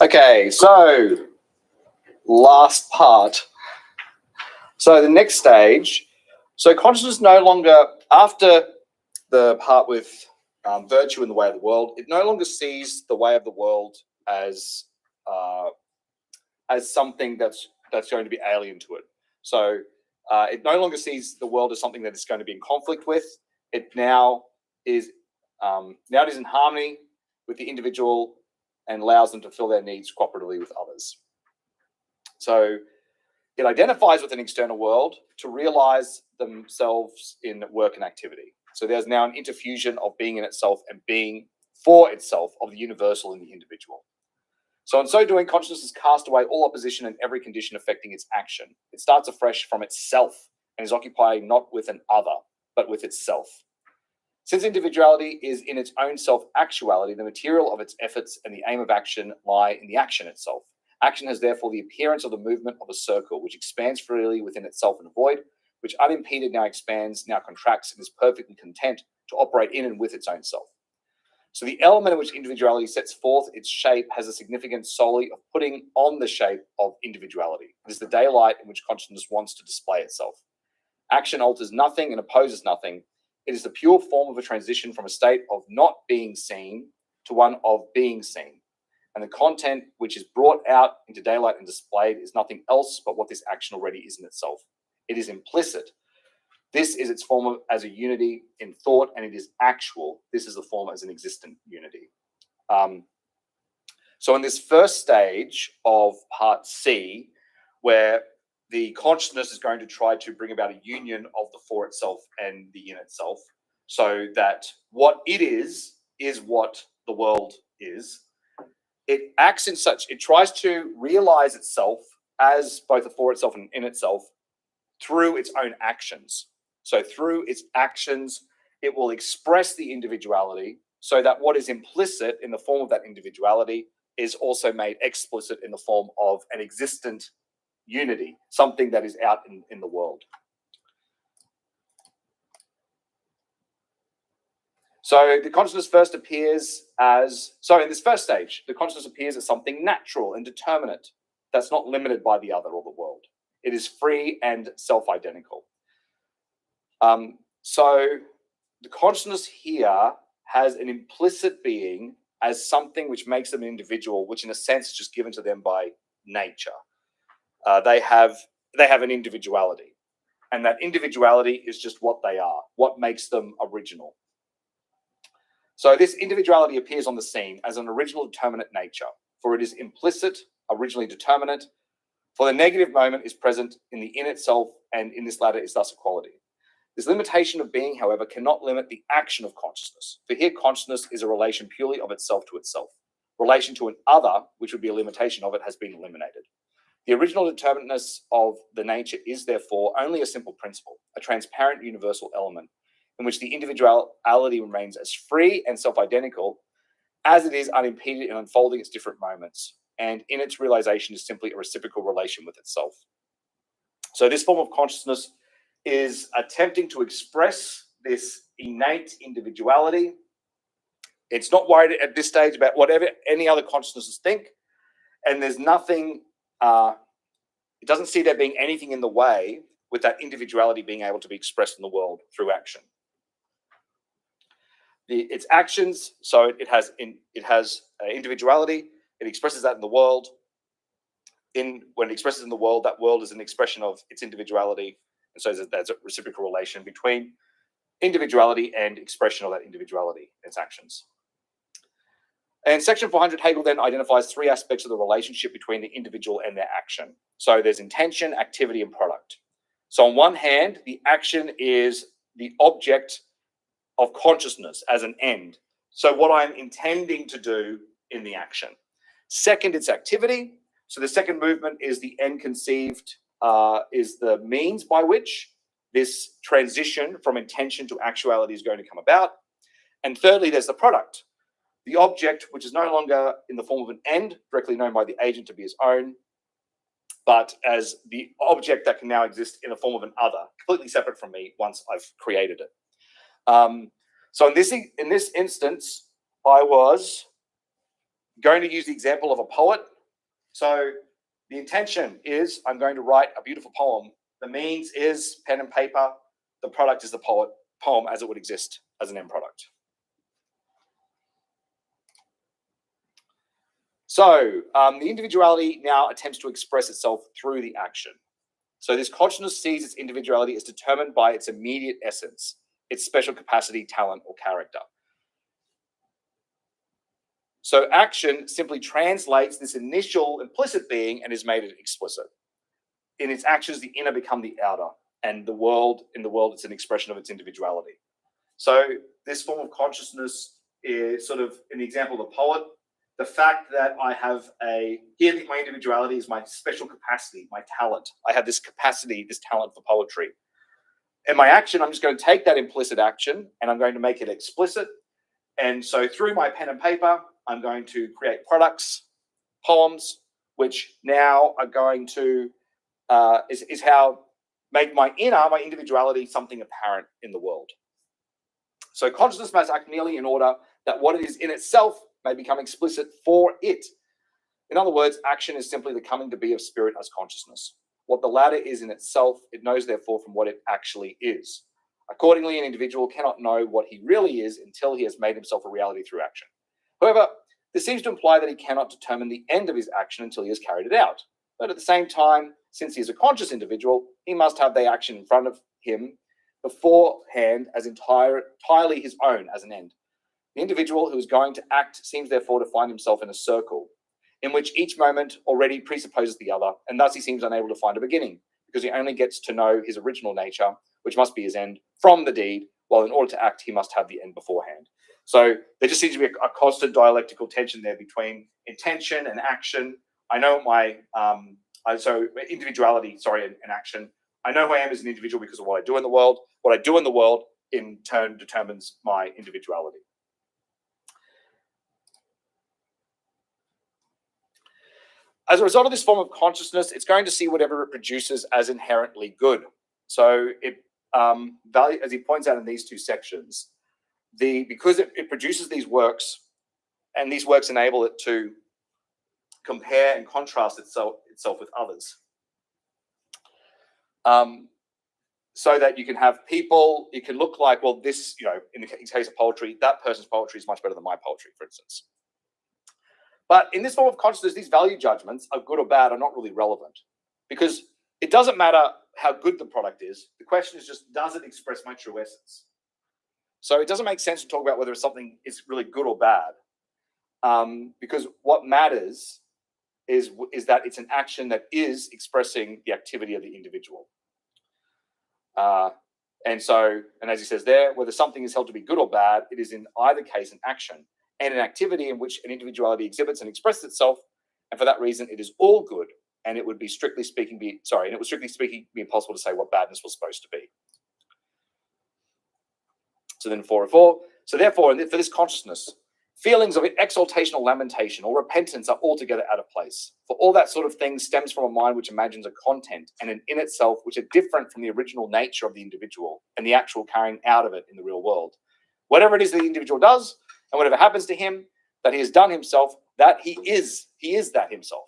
A: Okay, so last part. So the next stage, so consciousness no longer, after the part with virtue in the way of the world, it no longer sees the way of the world as something that's going to be alien to it. So it no longer sees the world as something that it's going to be in conflict with. It now is in harmony with the individual and allows them to fill their needs cooperatively with others. So it identifies with an external world to realize themselves in work and activity. So there's now an interfusion of being in itself and being for itself, of the universal in the individual. So in so doing, consciousness has cast away all opposition and every condition affecting its action. It starts afresh from itself and is occupied not with an other, but with itself. Since individuality is in its own self-actuality, the material of its efforts and the aim of action lie in the action itself. Action has therefore the appearance of the movement of a circle, which expands freely within itself in a void, which unimpeded now expands, now contracts, and is perfectly content to operate in and with its own self. So the element in which individuality sets forth its shape has a significance solely of putting on the shape of individuality. It is the daylight in which consciousness wants to display itself. Action alters nothing and opposes nothing. It is the pure form of a transition from a state of not being seen to one of being seen. And the content which is brought out into daylight and displayed is nothing else but what this action already is in itself. It is implicit. This is its form as a unity in thought, and it is actual. This is the form as an existent unity. So in this first stage of part C, where the consciousness is going to try to bring about a union of the for itself and the in itself, so that what it is what the world is. It acts in such, it tries to realize itself as both a for itself and in itself through its own actions. So through its actions, it will express the individuality so that what is implicit in the form of that individuality is also made explicit in the form of an existent unity, something that is out in the world. So the consciousness first appears as, so in this first stage, the consciousness appears as something natural and determinate that's not limited by the other or the world. It is free and self-identical. So the consciousness here has an implicit being as something which makes them an individual, which in a sense is just given to them by nature. They have an individuality, and that individuality is just what they are, what makes them original. So this individuality appears on the scene as an original determinate nature, for it is implicit, originally determinate, for the negative moment is present in the in itself, and in this latter is thus a quality. This limitation of being, however, cannot limit the action of consciousness, for here consciousness is a relation purely of itself to itself. Relation to an other, which would be a limitation of it, has been eliminated. The original determinateness of the nature is therefore only a simple principle, a transparent universal element, in which the individuality remains as free and self-identical as it is unimpeded in unfolding its different moments, and in its realization is simply a reciprocal relation with itself. So this form of consciousness is attempting to express this innate individuality. It's not worried at this stage about whatever any other consciousnesses think, and there's nothing, it doesn't see there being anything in the way with that individuality being able to be expressed in the world through action. Its actions, so it has individuality. It expresses that in the world. When it expresses in the world, that world is an expression of its individuality, and so there's a reciprocal relation between individuality and expression of that individuality, its actions. And section 400, Hegel then identifies three aspects of the relationship between the individual and their action. So there's intention, activity, and product. So on one hand, the action is the object of consciousness as an end. So what I'm intending to do in the action. Second, it's activity. So the second movement is the end conceived, is the means by which this transition from intention to actuality is going to come about. And thirdly, there's the product, the object, which is no longer in the form of an end, directly known by the agent to be his own, but as the object that can now exist in the form of an other, completely separate from me once I've created it. So in this instance, I was going to use the example of a poet. So the intention is I'm going to write a beautiful poem. The means is pen and paper. The product is the poem as it would exist as an end product. So the individuality now attempts to express itself through the action. So this consciousness sees its individuality as determined by its immediate essence, its special capacity, talent, or character. So action simply translates this initial implicit being and has made it explicit. In its actions, the inner become the outer, and in the world, it's an expression of its individuality. So this form of consciousness is sort of, in the example of the poet, the fact that I have here my individuality is my special capacity, my talent. I have this capacity, this talent for poetry. In my action, I'm just going to take that implicit action and I'm going to make it explicit. And so through my pen and paper, I'm going to create products, poems, which now are going to, is how make my individuality something apparent in the world. So consciousness must act merely in order that what it is in itself may become explicit for it. In other words, action is simply the coming to be of spirit as consciousness. What the latter is in itself, it knows therefore from what it actually is. Accordingly, an individual cannot know what he really is until he has made himself a reality through action. However, this seems to imply that he cannot determine the end of his action until he has carried it out. But at the same time, since he is a conscious individual, he must have the action in front of him beforehand as entirely his own as an end. The individual who is going to act seems therefore to find himself in a circle in which each moment already presupposes the other, and thus he seems unable to find a beginning, because he only gets to know his original nature, which must be his end, from the deed, while in order to act, he must have the end beforehand. So there just seems to be a constant dialectical tension there between intention and action. I know individuality, and action. I know who I am as an individual because of what I do in the world. What I do in the world, in turn, determines my individuality. As a result of this form of consciousness, it's going to see whatever it produces as inherently good. So it, as he points out in these two sections, because it produces these works, and these works enable it to compare and contrast itself with others. So that you can have people, it can look like, well, this, in the case of poetry, that person's poetry is much better than my poetry, for instance. But in this form of consciousness, these value judgments of good or bad are not really relevant, because it doesn't matter how good the product is. The question is just, does it express my true essence? So it doesn't make sense to talk about whether something is really good or bad, because what matters is that it's an action that is expressing the activity of the individual. And as he says there, whether something is held to be good or bad, it is in either case an action and an activity in which an individuality exhibits and expresses itself, and for that reason, it is all good. And it would be strictly speaking be impossible to say what badness was supposed to be. So then 404. So therefore, for this consciousness, feelings of exaltation or lamentation or repentance are altogether out of place. For all that sort of thing stems from a mind which imagines a content and an in itself which are different from the original nature of the individual and the actual carrying out of it in the real world. Whatever it is that the individual does, and whatever happens to him, that he has done himself, that he is that himself.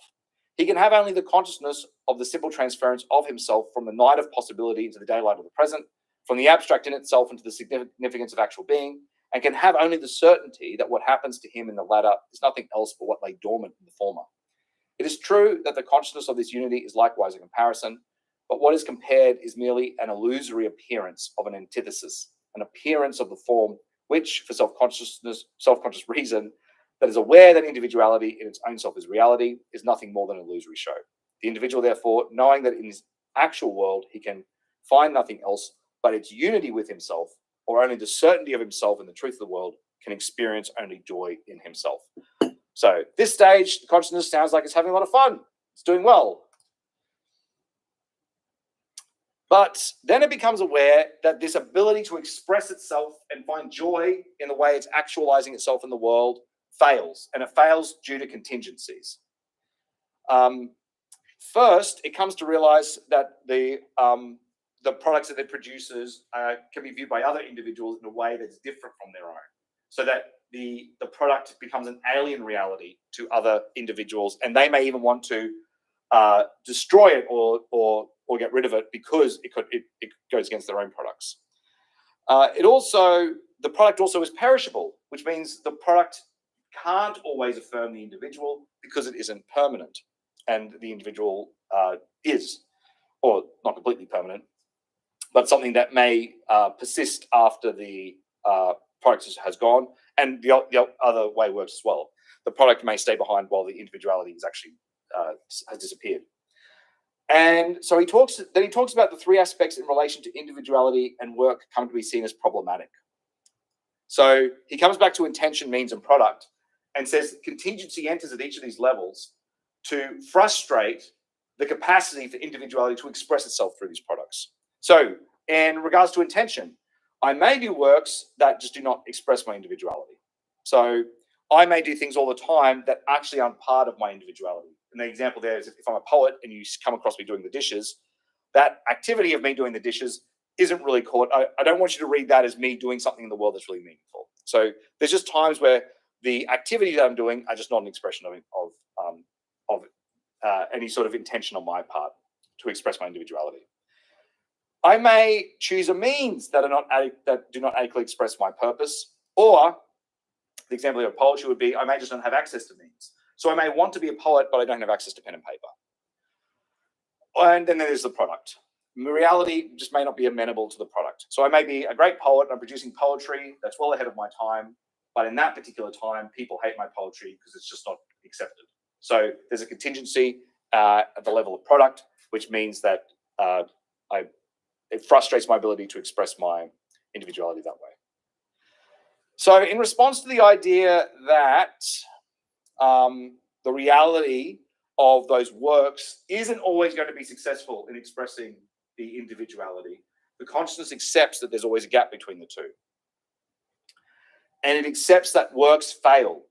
A: He can have only the consciousness of the simple transference of himself from the night of possibility into the daylight of the present, from the abstract in itself into the significance of actual being, and can have only the certainty that what happens to him in the latter is nothing else but what lay dormant in the former. It is true that the consciousness of this unity is likewise a comparison, but what is compared is merely an illusory appearance of an antithesis, an appearance of the form which, for self-conscious reason, that is aware that individuality in its own self is reality, is nothing more than an illusory show. The individual, therefore, knowing that in his actual world he can find nothing else but its unity with himself, or only the certainty of himself and the truth of the world, can experience only joy in himself. So this stage, the consciousness sounds like it's having a lot of fun. It's doing well. But then it becomes aware that this ability to express itself and find joy in the way it's actualizing itself in the world fails, and it fails due to contingencies. First, it comes to realize that the products that it produces can be viewed by other individuals in a way that's different from their own. So that the product becomes an alien reality to other individuals, and they may even want to destroy it or get rid of it because it goes against their own products. The product also is perishable, which means the product can't always affirm the individual because it isn't permanent, and the individual is, or not completely permanent, but something that may persist after the product has gone, and the other way works as well. The product may stay behind while the individuality is actually has disappeared. And so he talks about the three aspects in relation to individuality and work come to be seen as problematic. So he comes back to intention, means, and product, and says contingency enters at each of these levels to frustrate the capacity for individuality to express itself through these products. So in regards to intention, I may do works that just do not express my individuality. So I may do things all the time that actually aren't part of my individuality. And the example there is if I'm a poet and you come across me doing the dishes, that activity of me doing the dishes isn't really caught. I don't want you to read that as me doing something in the world that's really meaningful. So there's just times where the activity that I'm doing are just not an expression of any sort of intention on my part to express my individuality. I may choose a means that do not adequately express my purpose, or the example of poetry would be I may just not have access to means. So I may want to be a poet, but I don't have access to pen and paper. And then there's the product. Reality just may not be amenable to the product. So I may be a great poet and I'm producing poetry that's well ahead of my time, but in that particular time, people hate my poetry because it's just not accepted. So there's a contingency at the level of product, which means that it frustrates my ability to express my individuality that way. So in response to the idea that the reality of those works isn't always going to be successful in expressing the individuality, the consciousness accepts that there's always a gap between the two. And it accepts that works fail,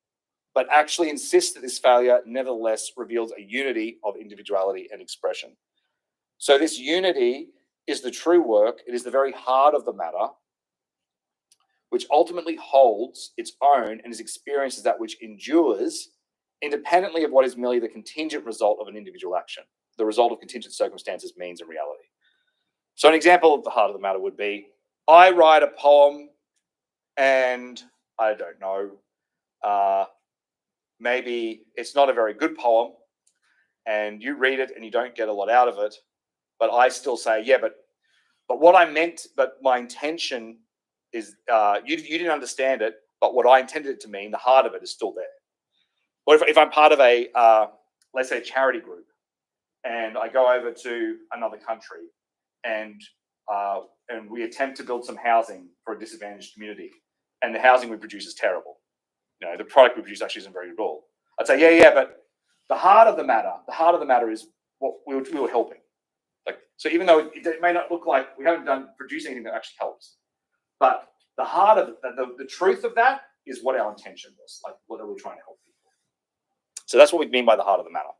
A: but actually insists that this failure nevertheless reveals a unity of individuality and expression. So this unity is the true work. It is the very heart of the matter, which ultimately holds its own and is experienced as that which endures independently of what is merely the contingent result of an individual action, the result of contingent circumstances, means, and reality. So an example of the heart of the matter would be, I write a poem and I don't know, maybe it's not a very good poem and you read it and you don't get a lot out of it, but I still say, yeah, but what I meant, but my intention is, you didn't understand it, but what I intended it to mean, the heart of it is still there. Or if I'm part of a, let's say, charity group, and I go over to another country, and we attempt to build some housing for a disadvantaged community, and the housing we produce is terrible. You know, the product we produce actually isn't very good at all. I'd say, yeah, but the heart of the matter is what we were helping. Like, so even though it may not look like we haven't produced anything that actually helps, but the heart of the truth of that is what our intention was, like what are we trying to help people. So that's what we mean by the heart of the matter.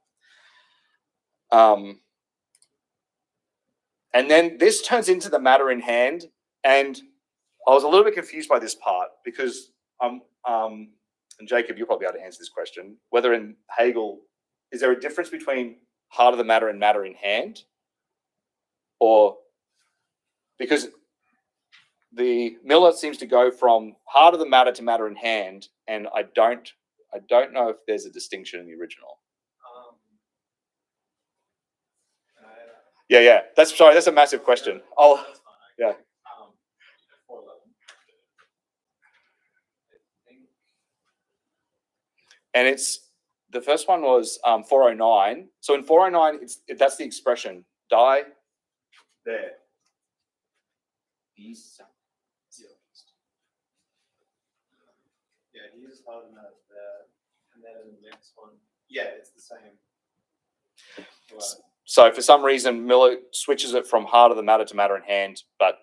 A: And then this turns into the matter in hand. And I was a little bit confused by this part because, and Jacob, you'll probably be able to answer this question, whether in Hegel, is there a difference between heart of the matter and matter in hand? Or because the Miller seems to go from heart of the matter to matter in hand, and I don't know if there's a distinction in the original. Yeah. That's a massive question. Yeah. And the first one was 409. So in 409, that's the expression die there. East.
B: Yeah, he uses heart of the matter there, and then in the next one, yeah, it's the same. Right.
A: So for some reason, Miller switches it from heart of the matter to matter in hand, but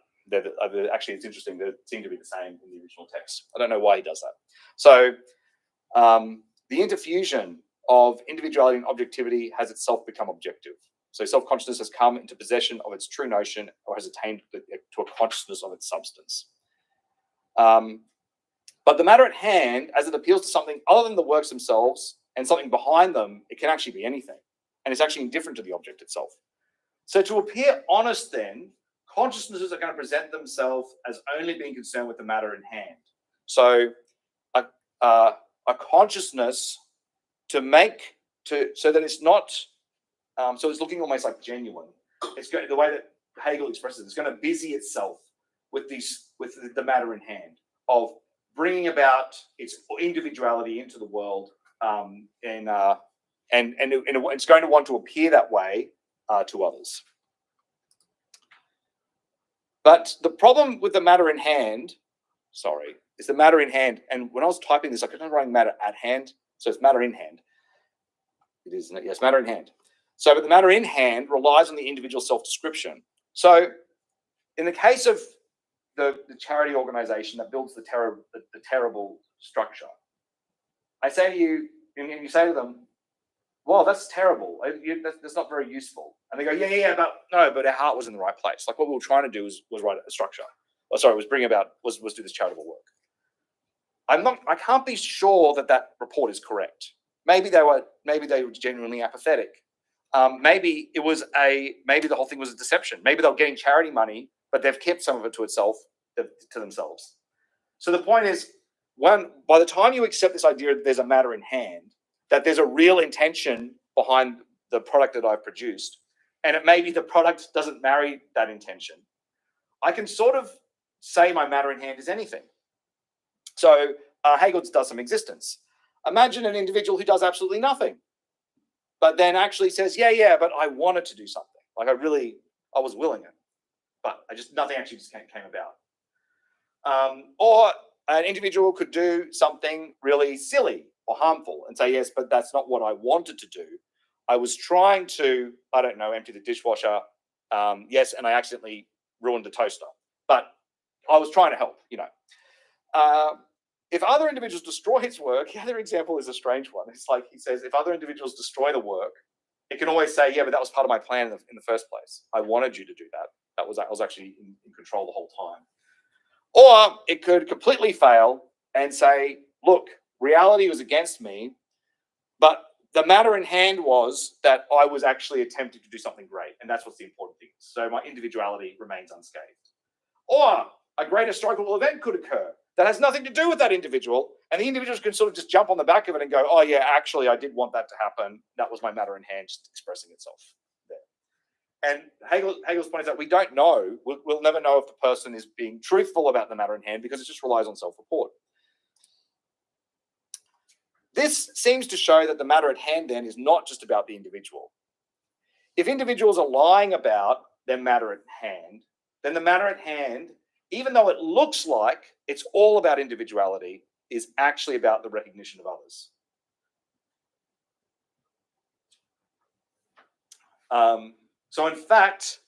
A: actually it's interesting, they seem to be the same in the original text. I don't know why he does that. So the interfusion of individuality and objectivity has itself become objective. So self-consciousness has come into possession of its true notion, or has attained to a consciousness of its substance. But the matter at hand, as it appeals to something other than the works themselves and something behind them, it can actually be anything. And it's actually indifferent to the object itself. So to appear honest then, consciousness are going to present themselves as only being concerned with the matter in hand. So a consciousness so that it's not, so it's looking almost like genuine. It's going, the way that Hegel expresses it, it's going to busy itself with the matter in hand of bringing about its individuality into the world, and it's going to want to appear that way to others. But the problem with the matter in hand, is the matter in hand. And when I was typing this, I couldn't write matter at hand, so it's matter in hand. It is, isn't it? Yes, matter in hand. So, but the matter in hand relies on the individual self-description. So, in the case of the charity organization that builds the terrible structure, I say to you, and you say to them, well, that's terrible. That's not very useful. And they go, yeah, but our heart was in the right place. Like what we were trying to do was write a structure. Was do this charitable work. I can't be sure that report is correct. Maybe they were genuinely apathetic. Maybe the whole thing was a deception. Maybe they were getting charity money, but they've kept some of it to themselves. So the point is, by the time you accept this idea that there's a matter in hand, that there's a real intention behind the product that I've produced, and it maybe the product doesn't marry that intention, I can sort of say my matter in hand is anything. So Hegel does some existence. Imagine an individual who does absolutely nothing, but then actually says, yeah, but I wanted to do something. Like I was willing it, but nothing actually just came about. Or an individual could do something really silly or harmful and say, yes, but that's not what I wanted to do. I was trying to, empty the dishwasher. Yes, and I accidentally ruined the toaster, but I was trying to help, If other individuals destroy his work, the other example is a strange one. It's like he says, if other individuals destroy the work, it can always say, yeah, but that was part of my plan in the first place. I wanted you to do that. I was actually in control the whole time. Or it could completely fail and say, look, reality was against me, but the matter in hand was that I was actually attempting to do something great, and that's what's the important thing. So my individuality remains unscathed. Or a great historical event could occur that has nothing to do with that individual, and the individuals can sort of just jump on the back of it and go, oh yeah, actually I did want that to happen. That was my matter in hand just expressing itself there. And Hegel's point is that we don't know. We'll never know if the person is being truthful about the matter in hand because it just relies on self-report. This seems to show that the matter at hand then is not just about the individual. If individuals are lying about their matter at hand, then the matter at hand, even though it looks like it's all about individuality, is actually about the recognition of others. So in fact,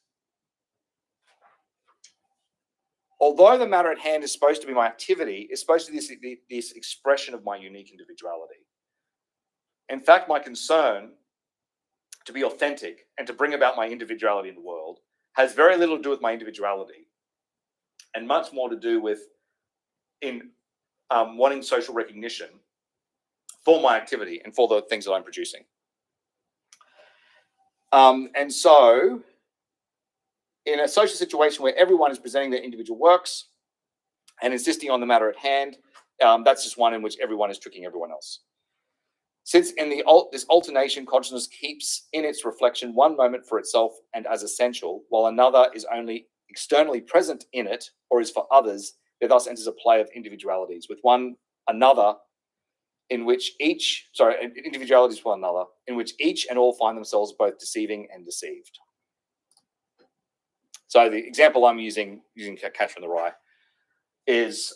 A: although the matter at hand is supposed to be my activity, it's supposed to be this expression of my unique individuality. In fact, my concern to be authentic and to bring about my individuality in the world has very little to do with my individuality and much more to do with wanting social recognition for my activity and for the things that I'm producing. And so in a social situation where everyone is presenting their individual works and insisting on the matter at hand, that's just one in which everyone is tricking everyone else. Since in this alternation, consciousness keeps in its reflection one moment for itself and as essential, while another is only externally present in it or is for others, there thus enters a play of individualities with one another in which individualities for another, in which each and all find themselves both deceiving and deceived. So the example I'm using Catch from the Rye is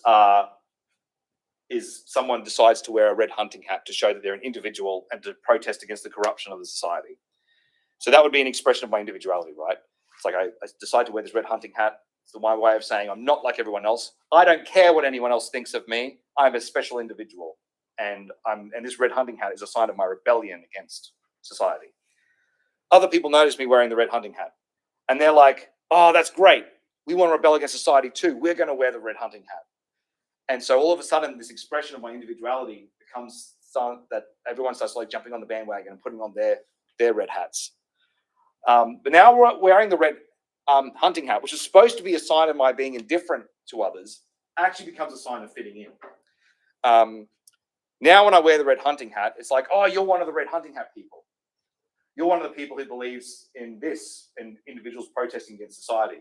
A: someone decides to wear a red hunting hat to show that they're an individual and to protest against the corruption of the society. So that would be an expression of my individuality, right? It's like I decide to wear this red hunting hat. It's my way of saying I'm not like everyone else. I don't care what anyone else thinks of me. I'm a special individual. And this red hunting hat is a sign of my rebellion against society. Other people notice me wearing the red hunting hat. And they're like, oh, that's great. We want to rebel against society too. We're going to wear the red hunting hat. And so all of a sudden, this expression of my individuality becomes something that everyone starts like jumping on the bandwagon and putting on their red hats. But now we're wearing the red hunting hat, which is supposed to be a sign of my being indifferent to others, actually becomes a sign of fitting in. Now when I wear the red hunting hat, it's like, oh, you're one of the red hunting hat people. You're one of the people who believes in this, in individuals protesting against society.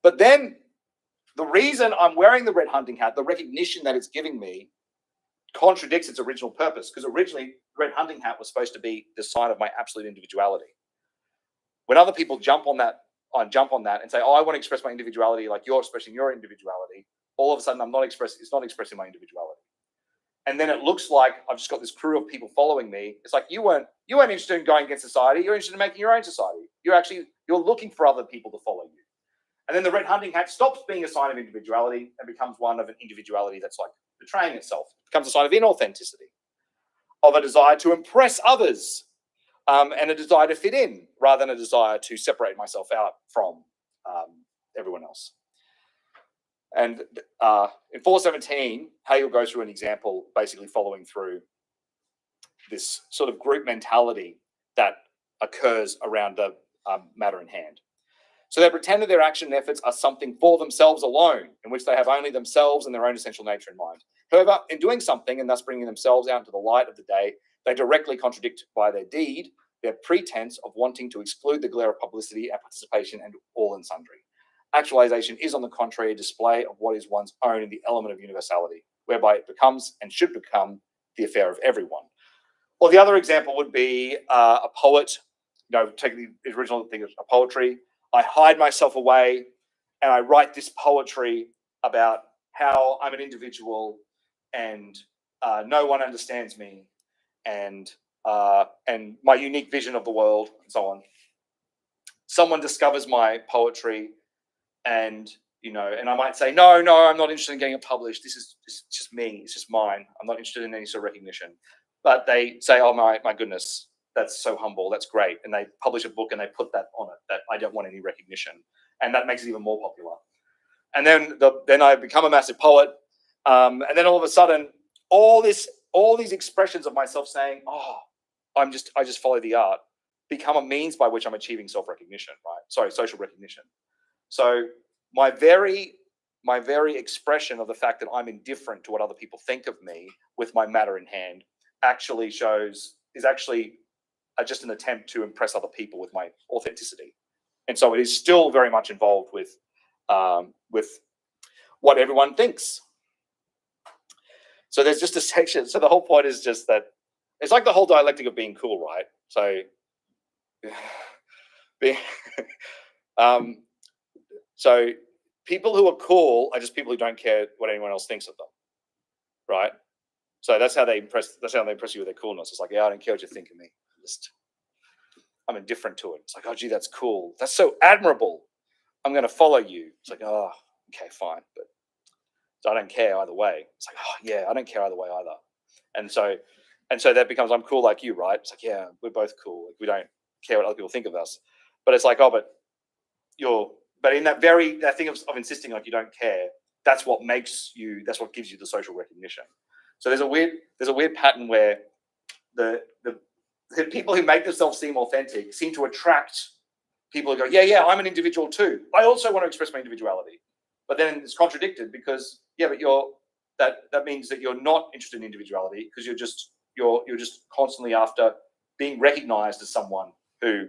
A: But then the reason I'm wearing the red hunting hat, the recognition that it's giving me, contradicts its original purpose, because originally red hunting hat was supposed to be the sign of my absolute individuality. When other people jump on that and say, oh, I want to express my individuality like you're expressing your individuality, all of a sudden it's not expressing my individuality. And then it looks like I've just got this crew of people following me. It's like you weren't interested in going against society, you're interested in making your own society. You're looking for other people to follow you. And then the red hunting hat stops being a sign of individuality and becomes one of an individuality that's like betraying itself. It becomes a sign of inauthenticity, of a desire to impress others, and a desire to fit in rather than a desire to separate myself out from everyone else. And in 417, Hegel goes through an example basically following through this sort of group mentality that occurs around the matter in hand. So they pretend that their action and efforts are something for themselves alone, in which they have only themselves and their own essential nature in mind. However, in doing something and thus bringing themselves out into the light of the day, they directly contradict by their deed their pretense of wanting to exclude the glare of publicity and participation and all and sundry. Actualization is, on the contrary, a display of what is one's own in the element of universality, whereby it becomes and should become the affair of everyone. Or the other example would be a poet, take the original thing of poetry. I hide myself away and I write this poetry about how I'm an individual and no one understands me and my unique vision of the world and so on. Someone discovers my poetry and I might say, no, I'm not interested in getting it published. This is just me. It's just mine. I'm not interested in any sort of recognition. But they say, oh my goodness, that's so humble. That's great. And they publish a book and they put that on it, that I don't want any recognition. And that makes it even more popular. And then I become a massive poet. And then all of a sudden, all these expressions of myself saying, oh, I just follow the art, become a means by which I'm achieving self-recognition, right? Sorry, social recognition. So my very expression of the fact that I'm indifferent to what other people think of me with my matter in hand is actually just an attempt to impress other people with my authenticity. And so it is still very much involved with what everyone thinks. So there's just a section. So the whole point is just that it's like the whole dialectic of being cool, right? So so people who are cool are just people who don't care what anyone else thinks of them, right? So that's how they impress you with their coolness. It's like, yeah, I don't care what you think of me. I'm indifferent to it. It's like, oh, gee, that's cool. That's so admirable. I'm going to follow you. It's like, oh, okay, fine. But so I don't care either way. It's like, oh, yeah, I don't care either way either. And so that becomes, I'm cool like you, right? It's like, yeah, we're both cool. Like, we don't care what other people think of us. But it's like, oh, but in that thing of insisting like you don't care, that's what gives you the social recognition. So there's a weird pattern where the people who make themselves seem authentic seem to attract people who go, yeah, I'm an individual too. I also want to express my individuality. But then it's contradicted because, yeah, but that means that you're not interested in individuality because you're just constantly after being recognized as someone who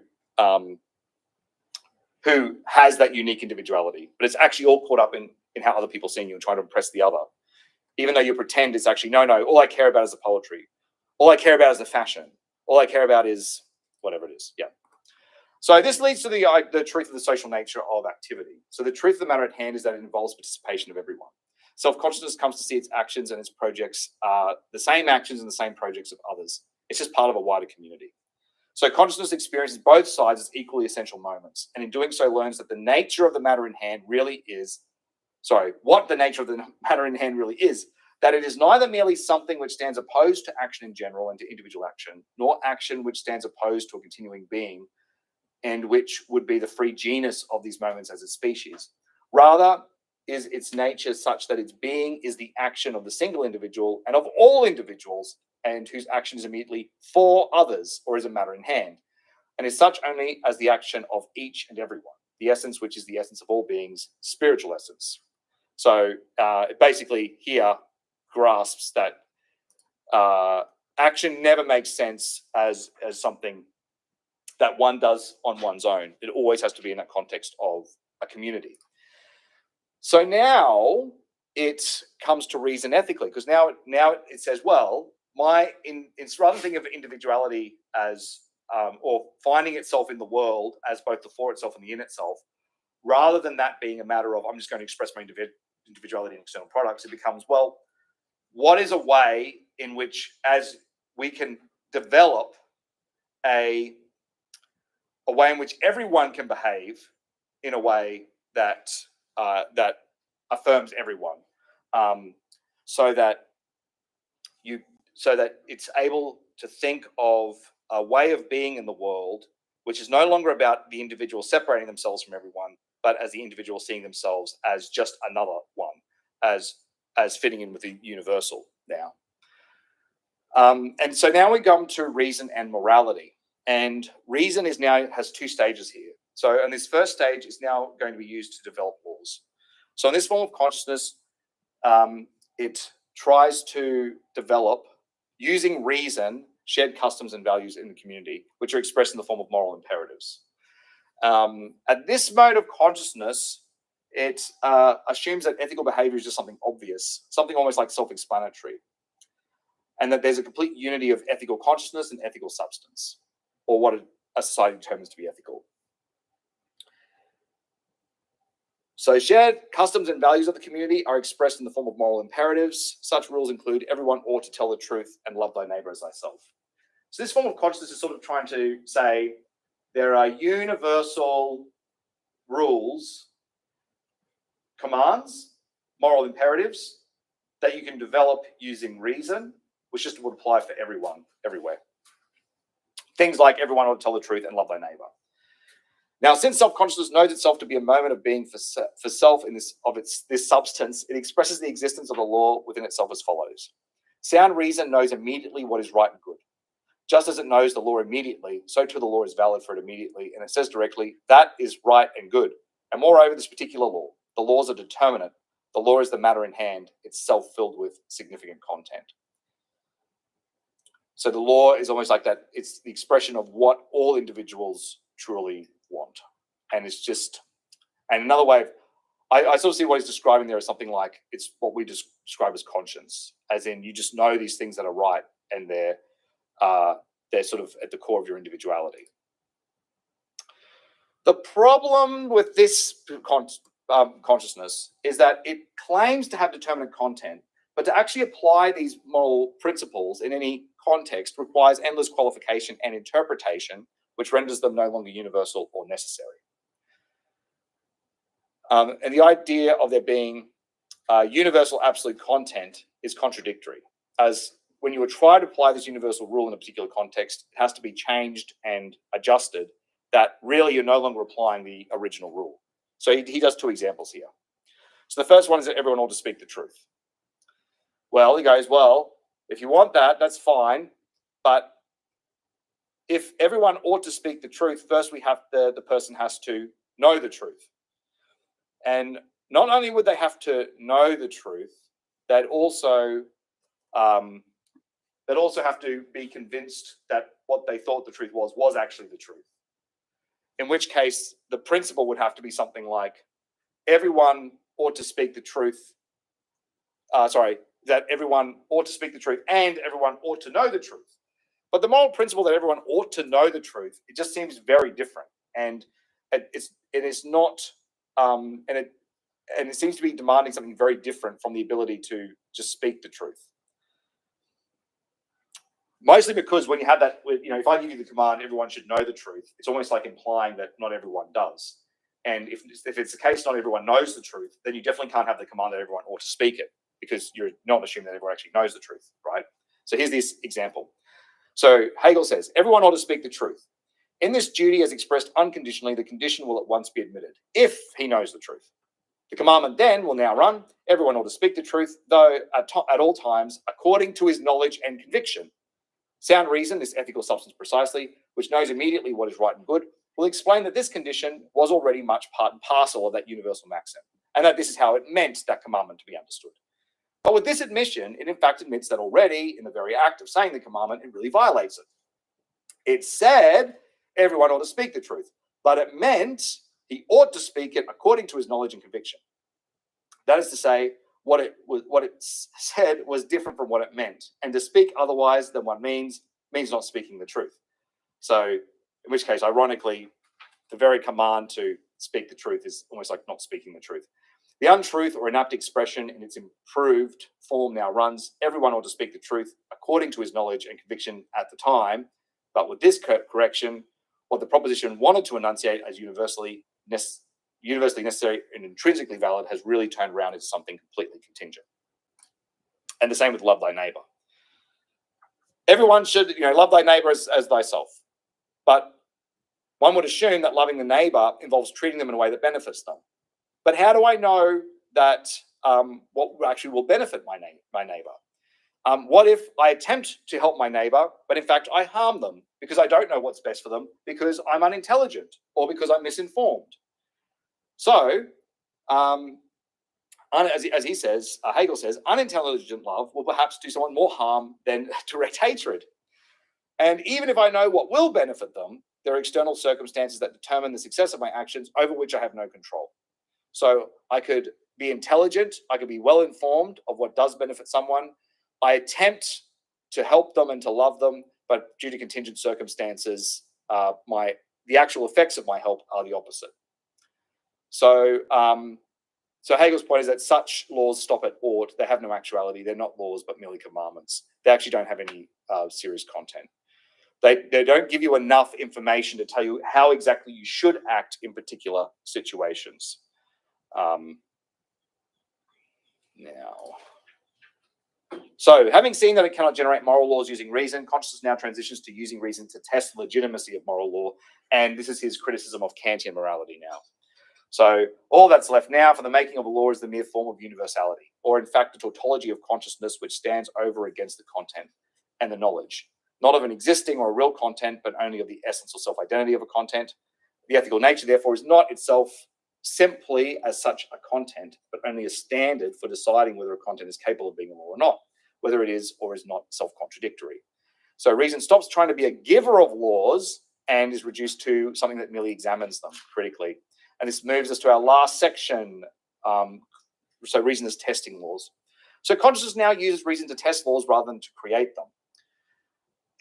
A: has that unique individuality. But it's actually all caught up in how other people see you and trying to impress the other. Even though you pretend it's actually, no, all I care about is the poetry. All I care about is the fashion. All I care about is whatever it is. Yeah. So this leads to the truth of the social nature of activity. So the truth of the matter at hand is that it involves participation of everyone. Self-consciousness comes to see its actions and its projects are the same actions and the same projects of others. It's just part of a wider community. So consciousness experiences both sides as equally essential moments, and in doing so learns that the nature of the matter in hand really is, what the nature of the matter in hand really is, that it is neither merely something which stands opposed to action in general and to individual action, nor action which stands opposed to a continuing being, and which would be the free genus of these moments as a species. Rather, is its nature such that its being is the action of the single individual and of all individuals, and whose action is immediately for others or is a matter in hand, and is such only as the action of each and every one, the essence which is the essence of all beings, spiritual essence. So it basically here grasps that action never makes sense as something that one does on one's own. It always has to be in that context of a community. So now it comes to reason ethically, because now it says, well, it's rather than thinking of individuality as or finding itself in the world as both the for itself and the in itself, rather than that being a matter of I'm just going to express my individuality in external products, it becomes, well, what is a way in which, as we can develop a way in which everyone can behave in a way that that affirms everyone, so that it's able to think of a way of being in the world which is no longer about the individual separating themselves from everyone, but as the individual seeing themselves as just another one, as fitting in with the universal now. And so now we come to reason and morality. And reason has two stages here. So, and this first stage is now going to be used to develop laws. So in this form of consciousness, it tries to develop, using reason, shared customs and values in the community, which are expressed in the form of moral imperatives. At this mode of consciousness, it assumes that ethical behavior is just something obvious, something almost like self-explanatory, and that there's a complete unity of ethical consciousness and ethical substance, or what a society determines to be ethical. So shared customs and values of the community are expressed in the form of moral imperatives. Such rules include everyone ought to tell the truth and love thy neighbor as thyself. So this form of consciousness is sort of trying to say there are universal rules, commands, moral imperatives that you can develop using reason, which just would apply for everyone, everywhere. Things like everyone ought to tell the truth and love thy neighbor. Now, since self-consciousness knows itself to be a moment of being for self in this substance, it expresses the existence of the law within itself as follows. Sound reason knows immediately what is right and good. Just as it knows the law immediately, so too the law is valid for it immediately, and it says directly, that is right and good. And moreover, this particular law, the laws are determinate. The law is the matter in hand, itself filled with significant content. So the law is almost like that. It's the expression of what all individuals truly want. And it's just, and another way of, I sort of see what he's describing there as something like, it's what we describe as conscience, as in you just know these things that are right, and they're sort of at the core of your individuality. The problem with this consciousness is that it claims to have determinate content, but to actually apply these moral principles in any context requires endless qualification and interpretation, which renders them no longer universal or necessary. And the idea of there being universal absolute content is contradictory, as when you try to apply this universal rule in a particular context, it has to be changed and adjusted, that really you're no longer applying the original rule. So he does two examples here. So the first one is that everyone ought to speak the truth. Well, he goes, well, if you want that, that's fine. But if everyone ought to speak the truth, first the person has to know the truth. And not only would they have to know the truth, they'd also have to be convinced that what they thought the truth was actually the truth. In which case, the principle would have to be something like, everyone ought to speak the truth. That everyone ought to speak the truth and everyone ought to know the truth. But the moral principle that everyone ought to know the truth, it just seems very different. And it is not, and it seems to be demanding something very different from the ability to just speak the truth. Mostly because when you have that, if I give you the command, everyone should know the truth, it's almost like implying that not everyone does. And if it's the case not everyone knows the truth, then you definitely can't have the command that everyone ought to speak it, because you're not assuming that everyone actually knows the truth, right? So here's this example. So Hegel says, everyone ought to speak the truth. In this duty as expressed unconditionally, the condition will at once be admitted, if he knows the truth. The commandment then will now run, everyone ought to speak the truth, though at all times, according to his knowledge and conviction. Sound reason, this ethical substance precisely, which knows immediately what is right and good, will explain that this condition was already much part and parcel of that universal maxim, and that this is how it meant that commandment to be understood. But with this admission, it in fact admits that already, in the very act of saying the commandment, it really violates it. It said everyone ought to speak the truth, but it meant he ought to speak it according to his knowledge and conviction. That is to say, what it said was different from what it meant, and to speak otherwise than what means not speaking the truth. So, in which case, ironically, the very command to speak the truth is almost like not speaking the truth. The untruth or inapt expression in its improved form now runs, everyone ought to speak the truth according to his knowledge and conviction at the time, but with this correction, what the proposition wanted to enunciate as universally necessary and intrinsically valid has really turned around into something completely contingent. And the same with love thy neighbor. Everyone should, love thy neighbor as thyself. But one would assume that loving the neighbor involves treating them in a way that benefits them. But how do I know that what actually will benefit my neighbor? What if I attempt to help my neighbor, but in fact I harm them because I don't know what's best for them, because I'm unintelligent or because I'm misinformed? So, as he says, Hegel says, unintelligent love will perhaps do someone more harm than direct hatred. And even if I know what will benefit them, there are external circumstances that determine the success of my actions over which I have no control. So I could be intelligent, I could be well informed of what does benefit someone. I attempt to help them and to love them, but due to contingent circumstances, the actual effects of my help are the opposite. So Hegel's point is that such laws stop at ought. They have no actuality. They're not laws, but merely commandments. They actually don't have any serious content. They don't give you enough information to tell you how exactly you should act in particular situations. So having seen that it cannot generate moral laws using reason, consciousness now transitions to using reason to test the legitimacy of moral law. And this is his criticism of Kantian morality now. So all that's left now for the making of a law is the mere form of universality, or in fact, the tautology of consciousness which stands over against the content and the knowledge, not of an existing or a real content, but only of the essence or self-identity of a content. The ethical nature, therefore, is not itself simply as such a content, but only a standard for deciding whether a content is capable of being a law or not, whether it is or is not self-contradictory. So reason stops trying to be a giver of laws and is reduced to something that merely examines them critically. And this moves us to our last section. So reason is testing laws. So consciousness now uses reason to test laws rather than to create them.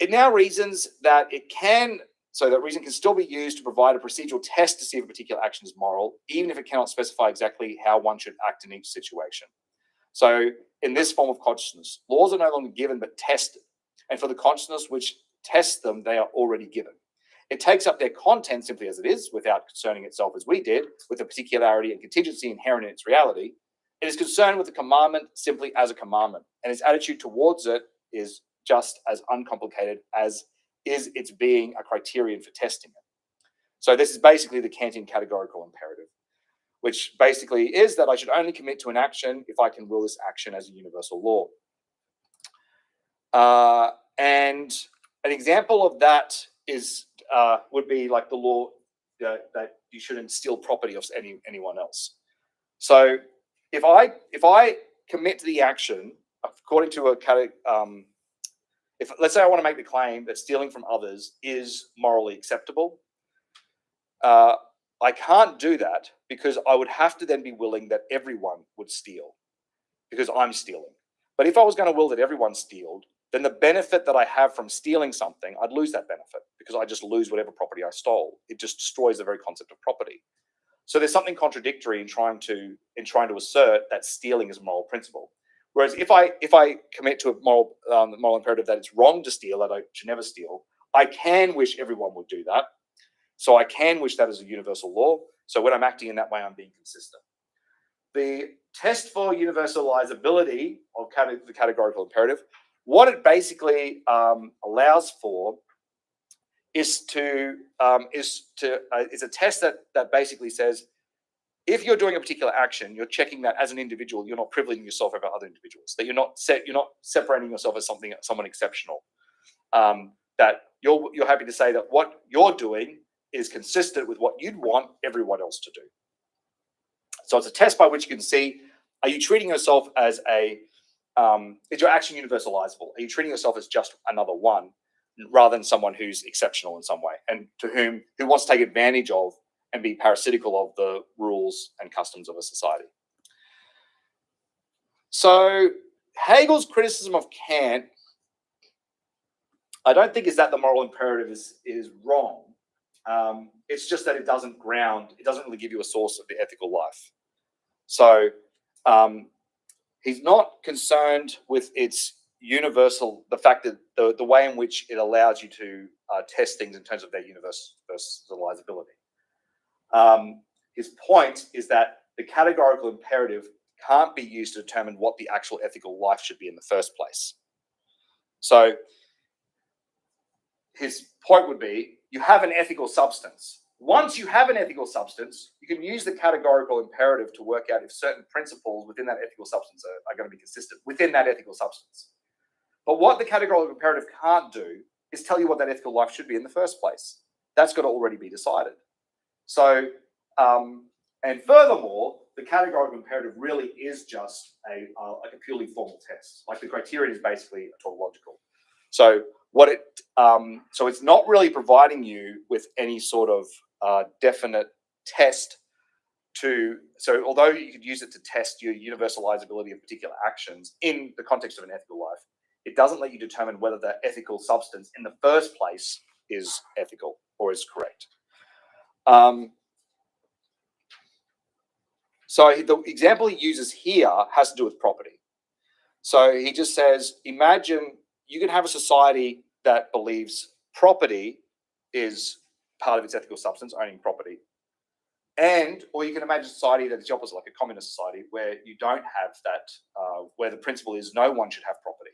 A: It now reasons that reason can still be used to provide a procedural test to see if a particular action is moral, even if it cannot specify exactly how one should act in each situation. So in this form of consciousness, laws are no longer given but tested. And for the consciousness which tests them, they are already given. It takes up their content simply as it is, without concerning itself as we did, with the particularity and contingency inherent in its reality. It is concerned with the commandment simply as a commandment, and its attitude towards it is just as uncomplicated as is its being a criterion for testing it. So this is basically the Kantian categorical imperative, which basically is that I should only commit to an action if I can will this action as a universal law. And an example of that would be like the law that you shouldn't steal property of anyone else. So if I commit to the action according to if let's say I want to make the claim that stealing from others is morally acceptable, I can't do that because I would have to then be willing that everyone would steal because I'm stealing. But if I was going to will that everyone steal, then the benefit that I have from stealing something, I'd lose that benefit because I just lose whatever property I stole. It just destroys the very concept of property. So there's something contradictory in trying to assert that stealing is a moral principle. Whereas if I commit to a moral imperative that it's wrong to steal, that I should never steal, I can wish everyone would do that. So I can wish that as a universal law. So when I'm acting in that way, I'm being consistent. The test for universalizability of the categorical imperative, what it basically allows for is a test that basically says if you're doing a particular action, you're checking that as an individual, you're not privileging yourself over other individuals, that you're not separating yourself as someone exceptional. That you're happy to say that what you're doing is consistent with what you'd want everyone else to do. So it's a test by which you can see, are you treating yourself as is your action universalizable? Are you treating yourself as just another one rather than someone who's exceptional in some way and who wants to take advantage of and be parasitical of the rules and customs of a society? So Hegel's criticism of Kant, I don't think is that the moral imperative is wrong. It's just that it doesn't really give you a source of the ethical life. So he's not concerned with its the fact that the way in which it allows you to test things in terms of their universalizability. His point is that the categorical imperative can't be used to determine what the actual ethical life should be in the first place. So his point would be, you have an ethical substance. Once you have an ethical substance, you can use the categorical imperative to work out if certain principles within that ethical substance are going to be consistent within that ethical substance. But what the categorical imperative can't do is tell you what that ethical life should be in the first place. That's got to already be decided. So, and furthermore, the categorical imperative really is just like a purely formal test. Like the criterion is basically tautological. So so it's not really providing you with any sort of definite test so although you could use it to test your universalizability of particular actions in the context of an ethical life, it doesn't let you determine whether the ethical substance in the first place is ethical or is correct. So the example he uses here has to do with property. So he just says, imagine you can have a society that believes property is part of its ethical substance, owning property. Or you can imagine a society that is the opposite, like a communist society, where you don't have that, where the principle is no one should have property.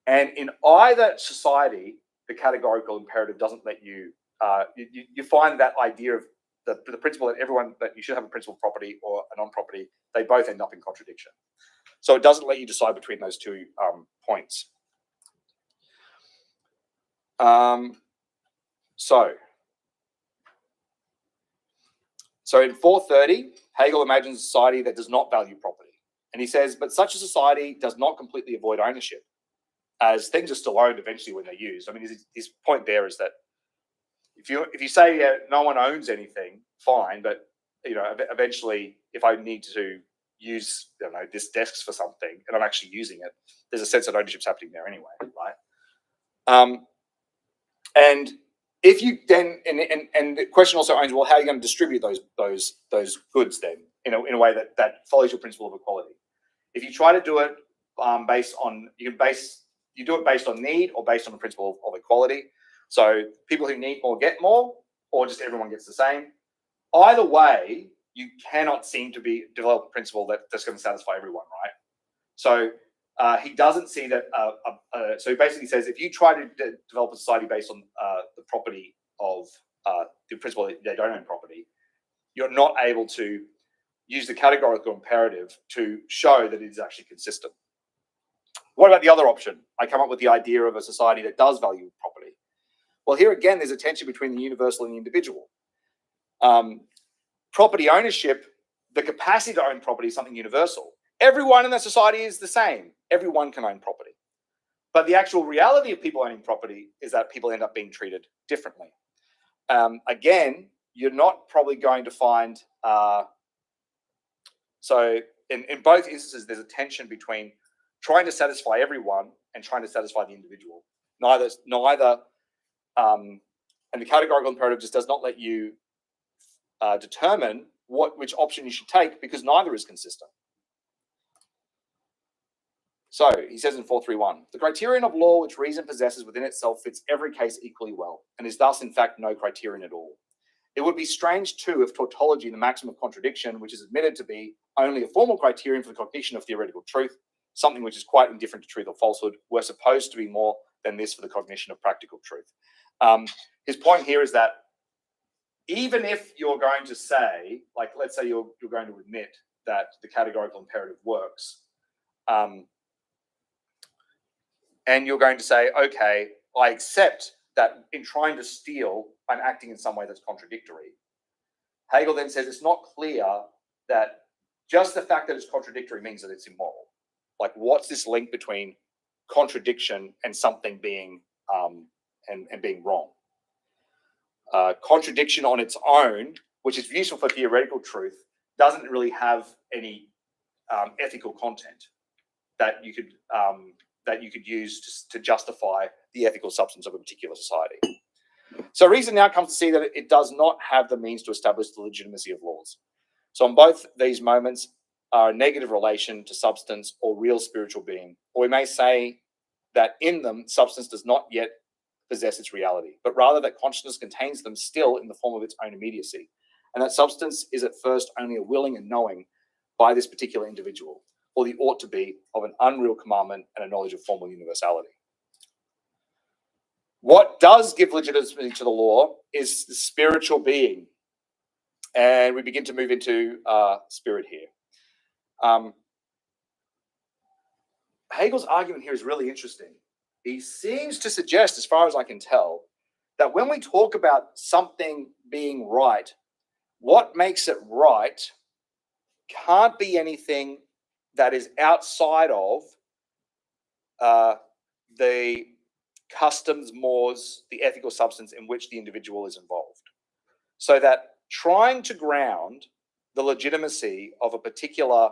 A: And in either society, the categorical imperative doesn't let you, you find that idea of the principle that you should have a principle of property or a non-property, they both end up in contradiction. So it doesn't let you decide between those two points. So in 430, Hegel imagines a society that does not value property. And he says, but such a society does not completely avoid ownership, as things are still owned eventually when they're used. I mean, his point there is that if you say no one owns anything, fine, but eventually, if I need to use this desk for something and I'm actually using it, there's a sense that ownership's happening there anyway, right? And if you then and the question also owns, well, how are you going to distribute those goods then in a way that follows your principle of equality? If you try to do it you do it based on need or based on the principle of equality. So people who need more get more, or just everyone gets the same. Either way, you cannot seem to develop a principle that's going to satisfy everyone, right? So he doesn't see that. So he basically says, if you try to develop a society based on the property of the principle that they don't own property, you're not able to use the categorical imperative to show that it is actually consistent. What about the other option? I come up with the idea of a society that does value property. Well, here again, there's a tension between the universal and the individual. Property ownership, the capacity to own property is something universal. Everyone in that society is the same. Everyone can own property. But the actual reality of people owning property is that people end up being treated differently. Again, you're not probably going to find... So in both instances, there's a tension between trying to satisfy everyone and trying to satisfy the individual. Neither, and the categorical imperative just does not let you determine which option you should take, because neither is consistent. So he says in 431, the criterion of law which reason possesses within itself fits every case equally well, and is thus in fact no criterion at all. It would be strange too if tautology, the maxim of contradiction, which is admitted to be only a formal criterion for the cognition of theoretical truth, something which is quite indifferent to truth or falsehood, were supposed to be more than this for the cognition of practical truth. His point here is that even if you're going to say, like, let's say you're going to admit that the categorical imperative works, and you're going to say, okay, I accept that in trying to steal, I'm acting in some way that's contradictory. Hegel then says it's not clear that just the fact that it's contradictory means that it's immoral. Like, what's this link between contradiction and something being and being wrong? Contradiction on its own, which is useful for theoretical truth, doesn't really have any ethical content that you could use to justify the ethical substance of a particular society. So reason now comes to see that it does not have the means to establish the legitimacy of laws. So on both these moments are a negative relation to substance or real spiritual being, or we may say that in them substance does not yet possess its reality, but rather that consciousness contains them still in the form of its own immediacy, and that substance is at first only a willing and knowing by this particular individual, or the ought to be of an unreal commandment and a knowledge of formal universality. What does give legitimacy to the law is the spiritual being, and we begin to move into spirit here. Hegel's argument here is really interesting. He seems to suggest, as far as I can tell, that when we talk about something being right, what makes it right can't be anything that is outside of the customs, mores, the ethical substance in which the individual is involved. So that trying to ground the legitimacy of a particular,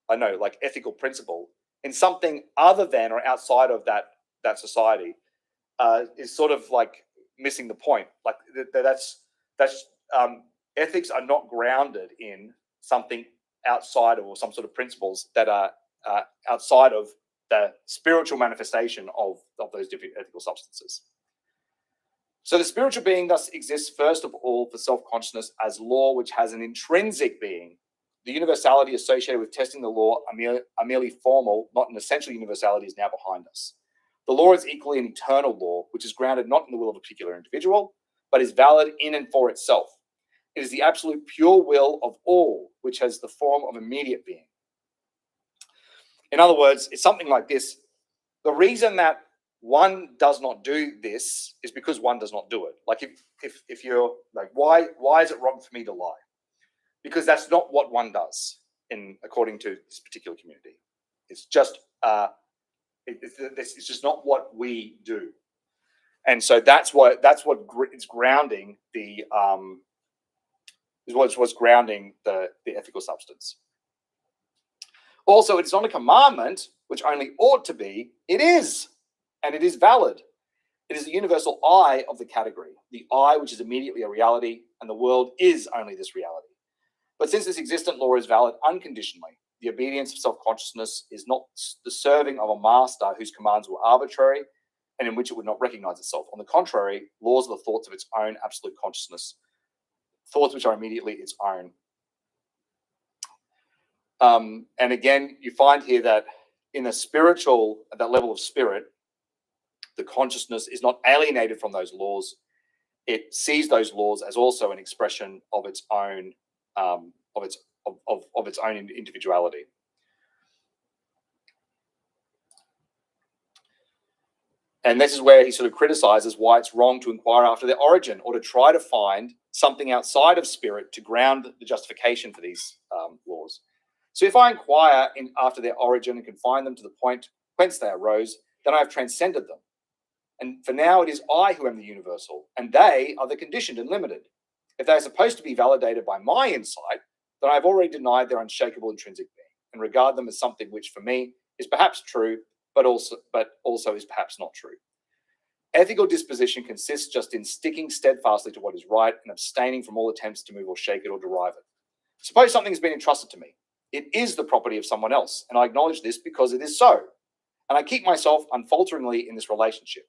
A: like ethical principle in something other than or outside of that society is sort of like missing the point. Like that's ethics are not grounded in something outside of, or some sort of principles that are outside of the spiritual manifestation of those different ethical substances. So the spiritual being thus exists first of all for self-consciousness as law, which has an intrinsic being. The universality associated with testing the law are merely formal, not an essential universality, is now behind us. The law is equally an eternal law, which is grounded not in the will of a particular individual, but is valid in and for itself. It is the absolute pure will of all, which has the form of immediate being. In other words, it's something like this. The reason that one does not do this is because one does not do it. Like if you're like, why is it wrong for me to lie? Because that's not what one does according to this particular community. It's just it's just not what we do, and so that's what is grounding the what's grounding the ethical substance. Also, it's not a commandment, which only ought to be. It is, and it is valid. It is the universal I of the category, the I which is immediately a reality, and the world is only this reality. But since this existent law is valid unconditionally, the obedience of self-consciousness is not the serving of a master whose commands were arbitrary and in which it would not recognize itself. On the contrary, laws are the thoughts of its own absolute consciousness, thoughts which are immediately its own. And again, you find here that in a spiritual, at that level of spirit, the consciousness is not alienated from those laws. It sees those laws as also an expression of its own of its own individuality. And this is where he sort of criticizes why it's wrong to inquire after their origin, or to try to find something outside of spirit to ground the justification for these laws. So if I inquire after their origin and confine them to the point whence they arose, then I have transcended them. And for now it is I who am the universal, and they are the conditioned and limited. If they are supposed to be validated by my insight, then I have already denied their unshakable intrinsic being, and regard them as something which for me is perhaps true, but also is perhaps not true. Ethical disposition consists just in sticking steadfastly to what is right and abstaining from all attempts to move or shake it or derive it. Suppose something has been entrusted to me. It is the property of someone else, and I acknowledge this because it is so. And I keep myself unfalteringly in this relationship.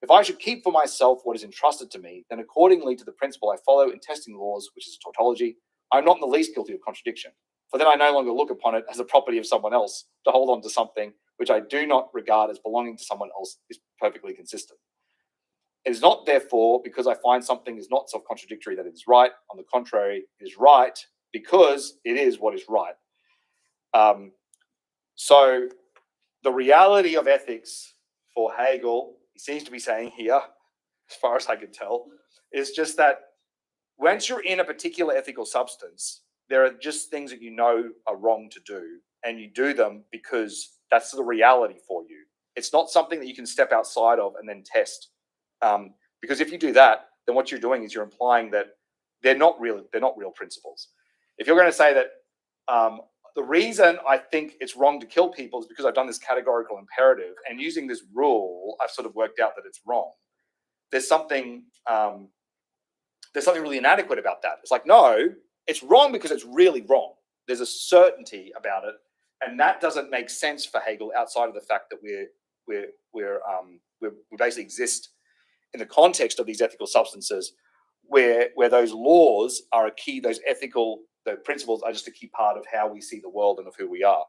A: If I should keep for myself what is entrusted to me, then accordingly to the principle I follow in testing laws, which is tautology, I am not in the least guilty of contradiction. For then I no longer look upon it as a property of someone else. To hold on to something which I do not regard as belonging to someone else is perfectly consistent. It is not therefore because I find something is not self-contradictory that it is right. On the contrary, it is right because it is what is right. So the reality of ethics for Hegel, he seems to be saying here, as far as I can tell, is just that once you're in a particular ethical substance, there are just things that you know are wrong to do, and you do them because that's the reality for you. It's not something that you can step outside of and then test. Because if you do that, then what you're doing is you're implying that they're not real principles. If you're going to say that the reason I think it's wrong to kill people is because I've done this categorical imperative, and using this rule, I've sort of worked out that it's wrong. There's something really inadequate about that. It's like, no, it's wrong because it's really wrong. There's a certainty about it, and that doesn't make sense for Hegel outside of the fact that we basically exist in the context of these ethical substances, where those laws are a key. Those ethical principles are just a key part of how we see the world and of who we are.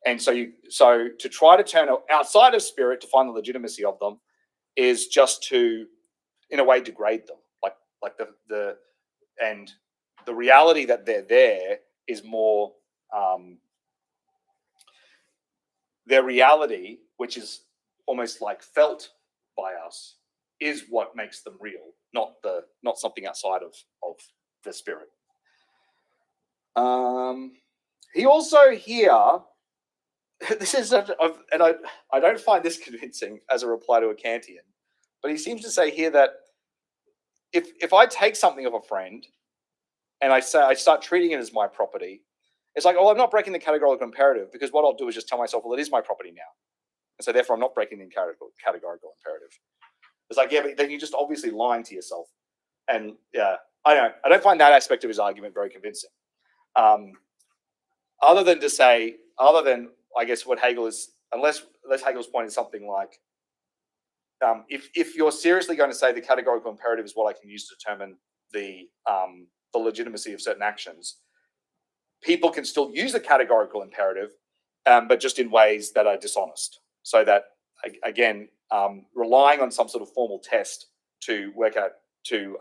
A: And so to try to turn outside of spirit to find the legitimacy of them is just to, in a way, degrade them. Like the reality that they're there is more their reality, which is almost like felt by us, is what makes them real, not something outside of the spirit. He also here, this is and I don't find this convincing as a reply to a Kantian, but he seems to say here that if I take something of a friend and I start treating it as my property, it's like, oh, I'm not breaking the categorical imperative, because what I'll do is just tell myself, well, it is my property now. And so therefore I'm not breaking the categorical imperative. It's like, yeah, but then you're just obviously lying to yourself. And yeah, I don't find that aspect of his argument very convincing. Other than I guess what Hegel is, unless Hegel's point is something like, if you're seriously going to say the categorical imperative is what I can use to determine the legitimacy of certain actions, people can still use the categorical imperative, but just in ways that are dishonest. So that, again, relying on some sort of formal test to work out to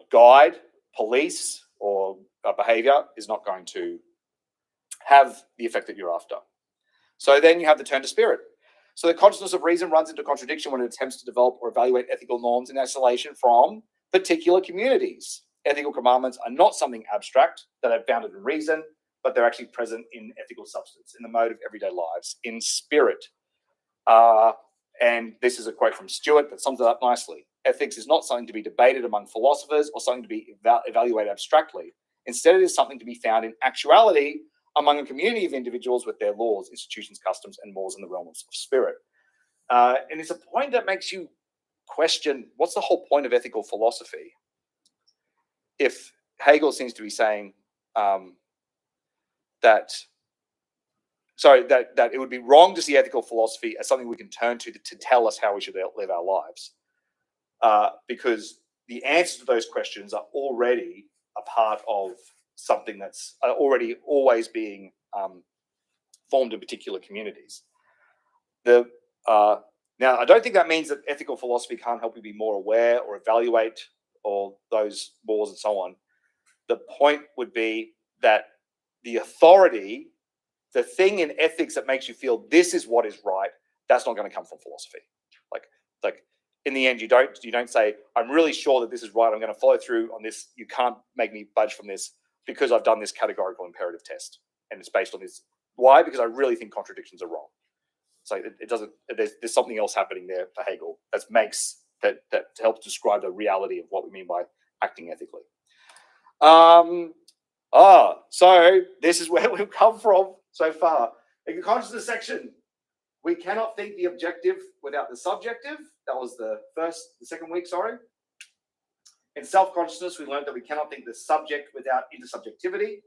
A: guide police or behavior is not going to have the effect that you're after. So then you have the turn to spirit. So the consciousness of reason runs into contradiction when it attempts to develop or evaluate ethical norms in isolation from particular communities. Ethical commandments are not something abstract that are founded in reason, but they're actually present in ethical substance, in the mode of everyday lives, in spirit. And this is a quote from Stewart that sums it up nicely. Ethics is not something to be debated among philosophers or something to be evaluated abstractly. Instead, it is something to be found in actuality among a community of individuals with their laws, institutions, customs, and mores in the realms of spirit. And it's a point that makes you question, what's the whole point of ethical philosophy? If Hegel seems to be saying that it would be wrong to see ethical philosophy as something we can turn to tell us how we should live our lives, because the answers to those questions are already a part of something that's already always being formed in particular communities. Now, I don't think that means that ethical philosophy can't help you be more aware or evaluate or those laws and so on. The point would be that the authority, the thing in ethics that makes you feel this is what is right, that's not going to come from philosophy. Like in the end, you don't say, I'm really sure that this is right, I'm going to follow through on this, you can't make me budge from this because I've done this categorical imperative test and it's based on this. Why? Because I really think contradictions are wrong. So it doesn't. There's something else happening there for Hegel that helps describe the reality of what we mean by acting ethically. So this is where we've come from so far. In the consciousness section, we cannot think the objective without the subjective. That was the second week, sorry. In self-consciousness, we learned that we cannot think the subject without intersubjectivity.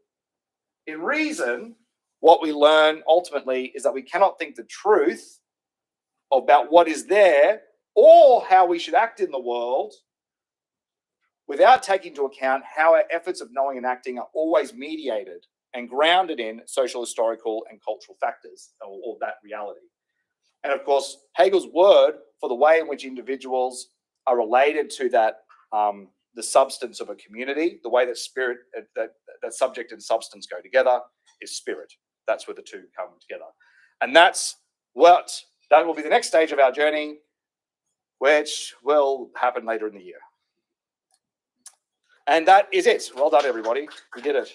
A: In reason, what we learn ultimately is that we cannot think the truth about what is there or how we should act in the world without taking into account how our efforts of knowing and acting are always mediated and grounded in social, historical, and cultural factors, or that reality. And of course, Hegel's word for the way in which individuals are related to that, the substance of a community, the way that spirit, that subject and substance go together, is spirit. That's where the two come together. And that will be the next stage of our journey, which will happen later in the year. And that is it. Well done, everybody. We did it.